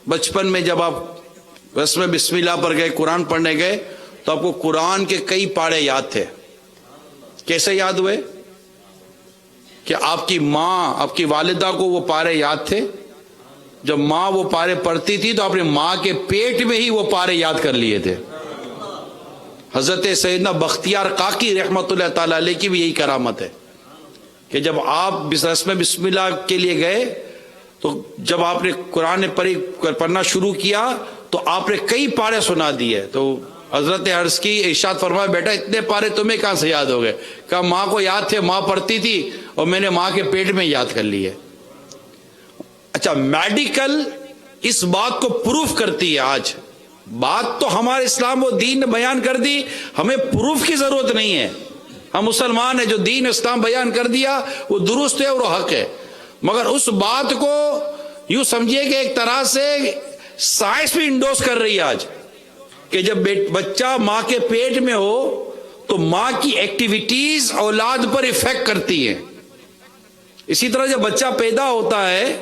Speaker 3: بچپن میں جب آپ رسم بسم اللہ پر گئے, قرآن پڑھنے گئے, تو آپ کو قرآن کے کئی پارے یاد تھے. کیسے یاد ہوئے؟ کہ آپ کی ماں, آپ کی والدہ کو وہ پارے یاد تھے. جب ماں وہ پارے پڑھتی تھی تو آپ نے ماں کے پیٹ میں ہی وہ پارے یاد کر لیے تھے. حضرت سیدنا بختیار کاکی رحمت اللہ تعالی علیہ کی بھی یہی کرامت ہے کہ جب آپ رسم بسم اللہ کے لیے گئے تو جب آپ نے قرآن پڑھنا شروع کیا تو آپ نے کئی پارے سنا دیے. تو حضرت عرض کی, ارشاد فرمایا, بیٹا اتنے پارے تمہیں کہاں سے یاد ہو گئے؟ کہا ماں کو یاد تھے, ماں پڑھتی تھی اور میں نے ماں کے پیٹ میں یاد کر لیے. اچھا, میڈیکل اس بات کو پروف کرتی ہے. آج بات تو ہمارے اسلام و دین نے بیان کر دی, ہمیں پروف کی ضرورت نہیں ہے. ہم مسلمان ہیں, جو دین اسلام بیان کر دیا وہ درست ہے اور وہ حق ہے. مگر اس بات کو یوں سمجھیے کہ ایک طرح سے سائنس بھی انڈوس کر رہی ہے آج, کہ جب بچہ ماں کے پیٹ میں ہو تو ماں کی ایکٹیویٹیز اولاد پر افیکٹ کرتی ہیں. اسی طرح جب بچہ پیدا ہوتا ہے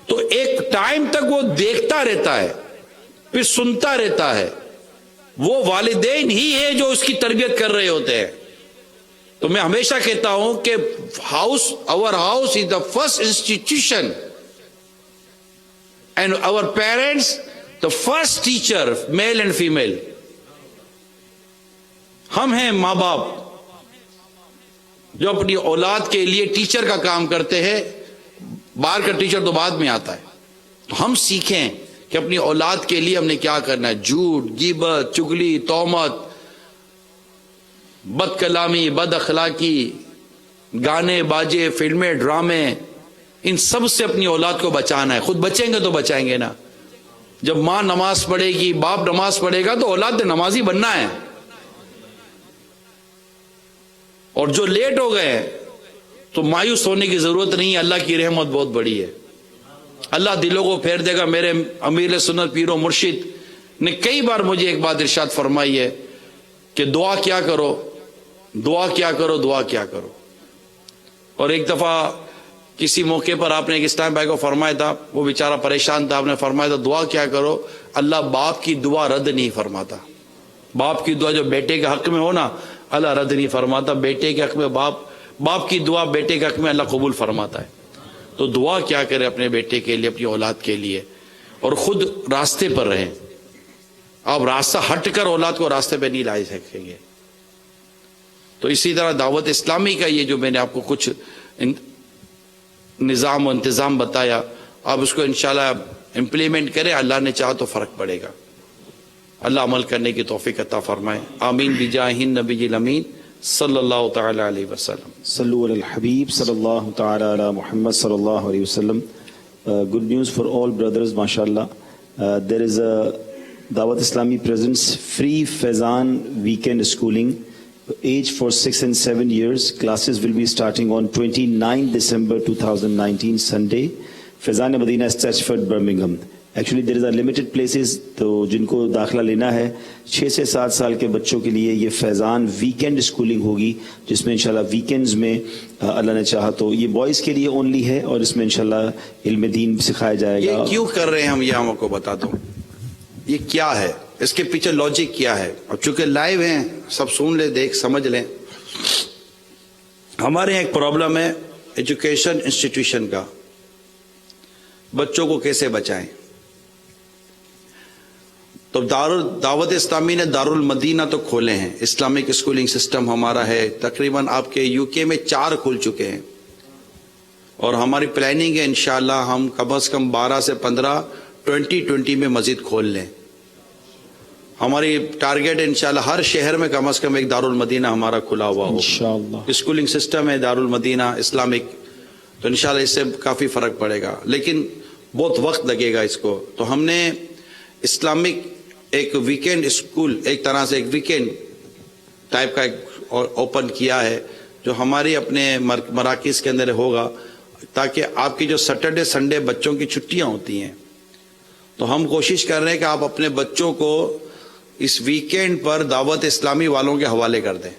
Speaker 3: تو ایک ٹائم تک وہ دیکھتا رہتا ہے, پھر سنتا رہتا ہے. وہ والدین ہی ہے جو اس کی تربیت کر رہے ہوتے ہیں. تو میں ہمیشہ کہتا ہوں کہ our house is the first institution and our parents the first teacher, male and female. ہم ہیں ماں باپ جو اپنی اولاد کے لیے ٹیچر کا کام کرتے ہیں. باہر کا ٹیچر تو بعد میں آتا ہے. تو ہم سیکھیں کہ اپنی اولاد کے لیے ہم نے کیا کرنا ہے. جھوٹ، غیبت، چگلی، تہمت، بد کلامی، بد اخلاقی، گانے باجے، فلمیں، ڈرامے، ان سب سے اپنی اولاد کو بچانا ہے. خود بچیں گے تو بچائیں گے نا. جب ماں نماز پڑھے گی، باپ نماز پڑھے گا تو اولاد نے نمازی بننا ہے. اور جو لیٹ ہو گئے تو مایوس ہونے کی ضرورت نہیں ہے. اللہ کی رحمت بہت بڑی ہے. اللہ دلوں کو پھیر دے گا. میرے امیر سنت پیر و مرشد نے کئی بار مجھے ایک بات ارشاد فرمائی ہے کہ دعا کیا کرو، دعا کیا کرو، دعا کیا کرو. اور ایک دفعہ کسی موقع پر آپ نے ایک اسلام بھائی کو فرمایا تھا، وہ بیچارہ پریشان تھا، آپ نے فرمایا تھا دعا کیا کرو، اللہ باپ کی دعا رد نہیں فرماتا. باپ کی دعا جو بیٹے کے حق میں ہو نا، اللہ رد نہیں فرماتا. بیٹے کے حق میں باپ کی دعا بیٹے کے حق میں اللہ قبول فرماتا ہے. تو دعا کیا کرے اپنے بیٹے کے لیے، اپنی اولاد کے لیے، اور خود راستے پر رہیں. آپ راستہ ہٹ کر اولاد کو راستے پہ نہیں لا سکیں گے. تو اسی طرح دعوت اسلامی کا یہ جو میں نے آپ کو کچھ نظام و انتظام بتایا، آپ اس کو انشاءاللہ امپلیمنٹ کریں. اللہ نے چاہا تو فرق پڑے گا. اللہ عمل کرنے کی توفیق عطا فرمائے. آمین بجاہ النبی الامین صلی اللہ تعالی علیہ وسلم.
Speaker 1: صلو علی الحبیب صلی اللہ تعالی علی محمد صلی اللہ علیہ وسلم. Good news for all brothers, mashallah. There is a Dawat Islami presents free Faizan weekend schooling, age for 6 and 7 years. Classes will be starting on 29 December 2019, Sunday. Faizan Madina, Stratford, Birmingham. Actually, there is a limited places, تو جن کو داخلہ لینا ہے 6 سے 7 سال کے بچوں کے لیے یہ فیضان ویکینڈ اسکولنگ ہوگی، جس میں انشاءاللہ ویکینڈز میں اللہ نے چاہا تو یہ بوائز کے لیے اونلی ہے، اور اس میں انشاءاللہ علم دین سکھایا جائے گا.
Speaker 3: یہ کیوں کر رہے ہیں ہم، یہ ہم آپ کو بتا دوں. یہ کیا ہے، اس کے پیچھے لاجک کیا ہے. اب چونکہ لائیو ہیں، سب سن لیں، دیکھ سمجھ لیں. ہمارے یہاں ایک پرابلم ہے ایجوکیشن انسٹیٹیوشن کا. بچوں کو کیسے بچائیں؟ تو دعوت اسلامی نے دارالمدینہ تو کھولے ہیں. اسلامک اسکولنگ سسٹم ہمارا ہے. تقریباً آپ کے یو کے میں 4 کھل چکے ہیں، اور ہماری پلاننگ ہے انشاءاللہ ہم کم از کم 12 سے 15 2020 میں مزید کھول لیں. ہماری ٹارگیٹ ہے انشاءاللہ ہر شہر میں کم از کم ایک دارالمدینہ ہمارا کھلا ہوا ہو.
Speaker 1: انشاءاللہ
Speaker 3: اسکولنگ سسٹم ہے دارالمدینہ اسلامک، تو انشاءاللہ اس سے کافی فرق پڑے گا، لیکن بہت وقت لگے گا اس کو. تو ہم نے اسلامک ایک ویکینڈ اسکول، ایک طرح سے ایک ویکینڈ ٹائپ کا اوپن کیا ہے، جو ہماری اپنے مراکز کے اندر ہوگا، تاکہ آپ کی جو سیٹرڈے سنڈے بچوں کی چھٹیاں ہوتی ہیں، تو ہم کوشش کر رہے ہیں کہ آپ اپنے بچوں کو اس ویکینڈ پر دعوت اسلامی والوں کے حوالے کر دیں.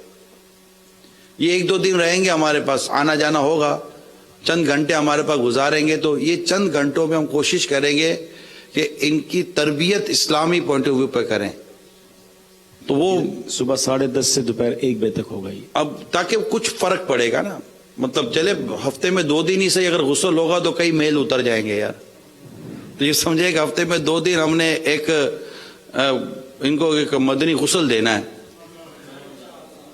Speaker 3: یہ 1-2 دن رہیں گے ہمارے پاس، آنا جانا ہوگا، چند گھنٹے ہمارے پاس گزاریں گے. تو یہ چند گھنٹوں میں ہم کوشش کریں گے کہ ان کی تربیت اسلامی پوائنٹ آف ویو پہ کریں. تو وہ
Speaker 1: صبح 10:30 سے دوپہر 1 بجے تک ہوگا.
Speaker 3: اب تاکہ کچھ فرق پڑے گا نا. مطلب چلے ہفتے میں 2 دن ہی صحیح، اگر غسل ہوگا تو کئی میل اتر جائیں گے یار. تو یہ سمجھے کہ ہفتے میں 2 دن ہم نے ان کو ایک مدنی غسل دینا ہے،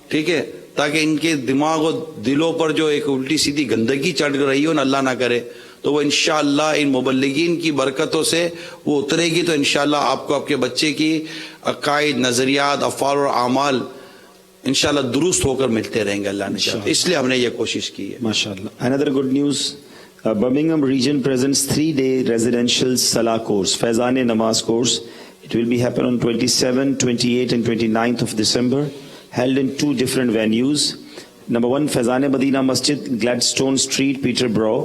Speaker 3: ٹھیک ہے، تاکہ ان کے دماغ و دلوں پر جو ایک الٹی سیدھی گندگی چڑھ رہی ہو نا، اللہ نہ کرے، تو وہ انشاءاللہ ان مبلغین کی برکتوں سے وہ اترے گی. تو انشاءاللہ آپ کو آپ کے بچے کی عقائد، نظریات، افعال اور اعمال انشاءاللہ درست ہو کر ملتے رہیں گے اللہ نے چاہا. اس لیے ہم نے یہ کوشش کی ہے.
Speaker 1: ماشاءاللہ. Another good news, Birmingham region presents 3-day residential Salah course, Faizan Namaz course. It will be happen on 27, 28 and 29th of December, held in 2 different venues. Number 1, Faizan Madina Masjid, Gladstone Street, Peterborough.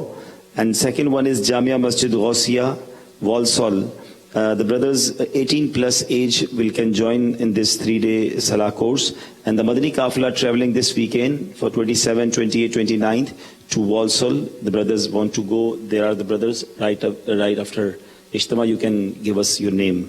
Speaker 1: And second one is Jamia Masjid Ghaussia, Walsall. The brothers 18 plus age can join in this 3-day Salah course. And the Madani Qafila traveling this weekend for 27, 28, 29th to Walsall. The brothers want to go. There are the brothers right after Ijtima. You can give us your name.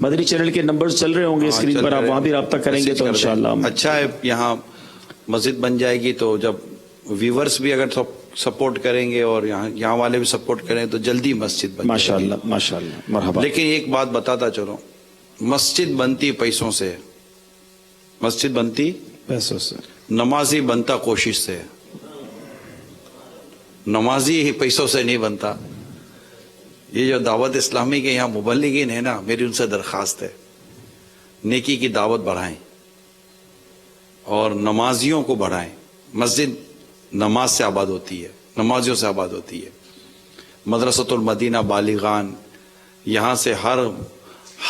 Speaker 1: Madani channel کے numbers چل رہے ہوں گے screen پر، آپ وہاں بھی رابطہ کریں گے تو انشاءاللہ
Speaker 3: اچھا ہے. یہاں مسجد بن جائے گی تو جب ویورز بھی اگر سپورٹ کریں گے اور یہاں والے بھی سپورٹ کریں تو جلدی مسجد بن جائے گی.
Speaker 1: ماشاءاللہ مرحبا.
Speaker 3: لیکن ایک بات بتاتا چلو، مسجد بنتی پیسوں سے، مسجد بنتی
Speaker 1: پیسوں سے،
Speaker 3: نمازی بنتا کوشش سے. نمازی ہی پیسوں سے نہیں بنتا. یہ جو دعوت اسلامی کے یہاں مبلغین ہیں نا، میری ان سے درخواست ہے نیکی کی دعوت بڑھائیں اور نمازیوں کو بڑھائیں. مسجد نماز سے آباد ہوتی ہے، نمازیوں سے آباد ہوتی ہے. مدرسۃ المدینہ بالغان یہاں سے ہر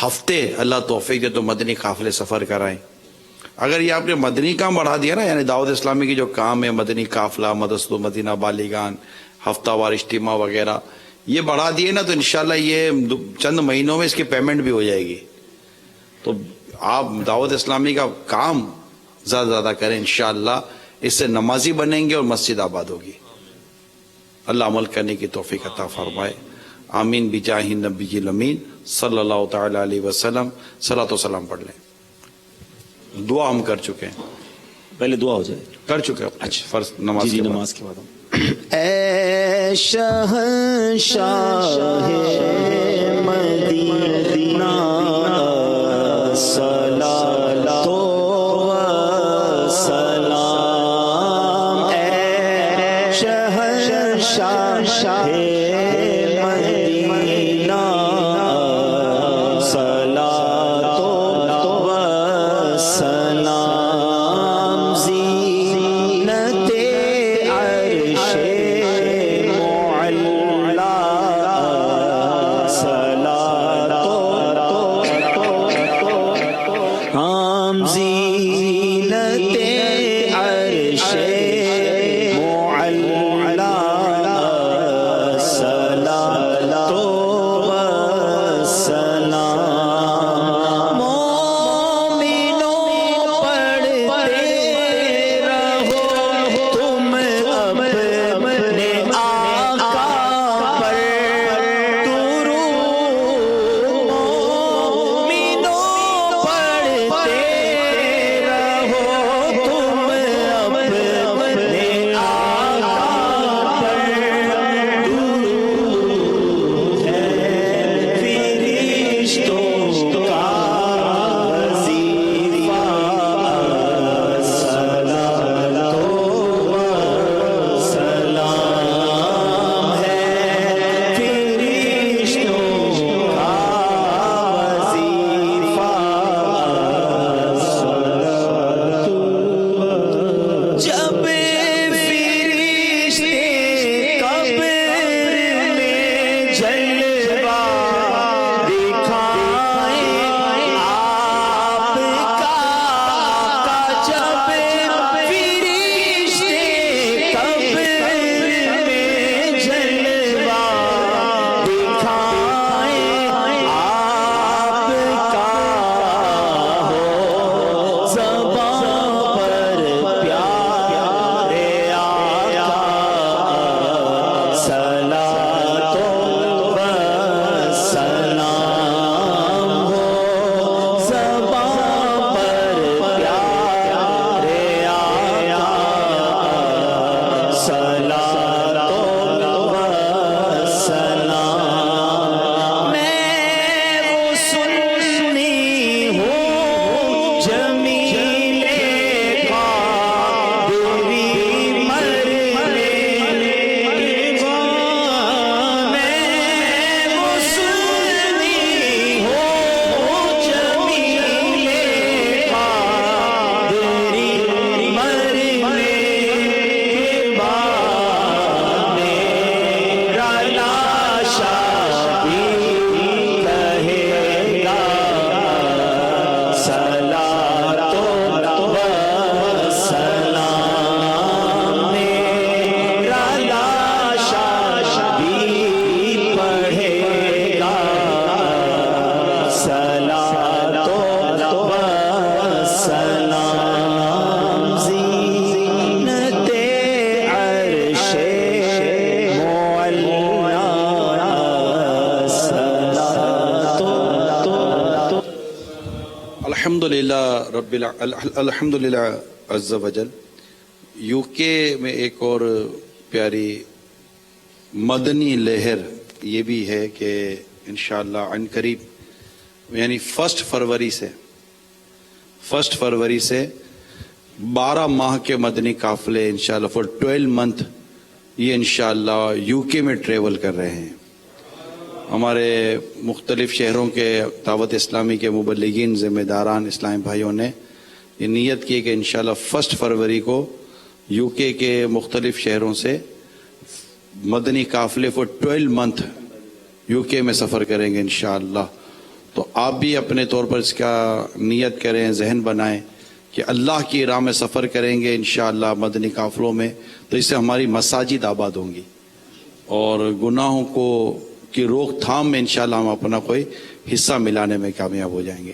Speaker 3: ہفتے اللہ توفیق دے تو مدنی قافلے سفر کرائیں. اگر یہ آپ نے مدنی کام بڑھا دیا نا، یعنی دعوت اسلامی کی جو کام ہے، مدنی قافلہ، مدرسۃ المدینہ بالغان، ہفتہ وار اجتماع وغیرہ، یہ بڑھا دیے نا تو انشاءاللہ یہ چند مہینوں میں اس کی پیمنٹ بھی ہو جائے گی. تو آپ دعوت اسلامی کا کام زیادہ زیادہ کریں انشاءاللہ. اس سے نمازی بنیں گے اور مسجد آباد ہوگی. اللہ عمل کرنے کی توفیق عطا فرمائے. آمین بجاہ النبی الامین صلی اللہ تعالی علیہ وسلم. صلاۃ و سلام پڑھ لیں. دعا ہم کر چکے ہیں،
Speaker 1: پہلے دعا ہو جائے.
Speaker 3: کر چکے ہیں اچھا فرض نماز
Speaker 1: جی
Speaker 3: کے بعد.
Speaker 1: نماز کے بعد. اے شہنشاہ مدینہ صلوات و سلام. اے شہنشاہ مدینہ صلوات و سلام. زینت عرش معلا صلوات ہم زینت عرش معلا صلوات
Speaker 3: الحمدللہ عز وجل یو کے میں ایک اور پیاری مدنی لہر یہ بھی ہے کہ انشاءاللہ عن قریب یعنی 1 فروری سے 12 ماہ کے مدنی قافلے انشاءاللہ فور 12 منتھ یہ انشاءاللہ یو کے میں ٹریول کر رہے ہیں. ہمارے مختلف شہروں کے دعوت اسلامی کے مبلغین ذمہ داران اسلامی بھائیوں نے یہ نیت کی کہ انشاءاللہ 1 فروری کو یو کے مختلف شہروں سے مدنی قافلے فور 12 منتھ یو کے میں سفر کریں گے انشاءاللہ. تو آپ بھی اپنے طور پر اس کا نیت کریں, ذہن بنائیں کہ اللہ کی راہ میں سفر کریں گے انشاءاللہ مدنی قافلوں میں, تو اس سے ہماری مساجد آباد ہوں گی اور گناہوں کی روک تھام میں انشاءاللہ ہم اپنا کوئی حصہ ملانے میں کامیاب ہو جائیں گے.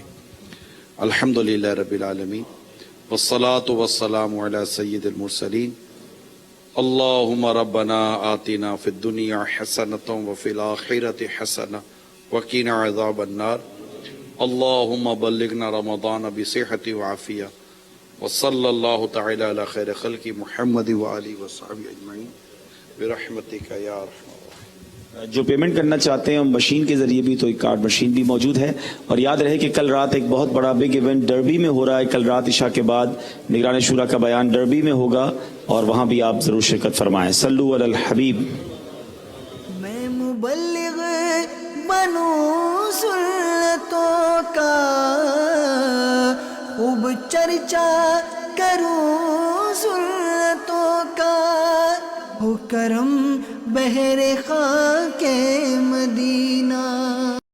Speaker 3: الحمدللہ رب العالمین والصلاة والسلام علی سید المرسلین. اللہم ربنا آتنا فی الدنیا حسنۃ وفی الآخرۃ حسنۃ وقنا عذاب النار. اللہم بلغنا رمضان بصحۃ وعافیہ وصلی اللہ تعالی علی خیر خلق محمد وآلہ وصحبہ اجمعین برحمتک یا ارحم.
Speaker 1: جو پیمنٹ کرنا چاہتے ہیں مشین کے ذریعے بھی, تو ایک کارڈ مشین بھی موجود ہے. اور یاد رہے کہ کل رات ایک بہت بڑا بگ ایونٹ ڈربی میں ہو رہا ہے. کل رات عشاء کے بعد نگران شورا کا بیان ڈربی میں ہوگا اور وہاں بھی آپ ضرور شرکت فرمائیں. صلو علی الحبیب.
Speaker 4: میں مبلغ بنوں سنتوں کا, خوب چرچا کروں سنتوں کا, ہو کرم بہر خاک مدینہ.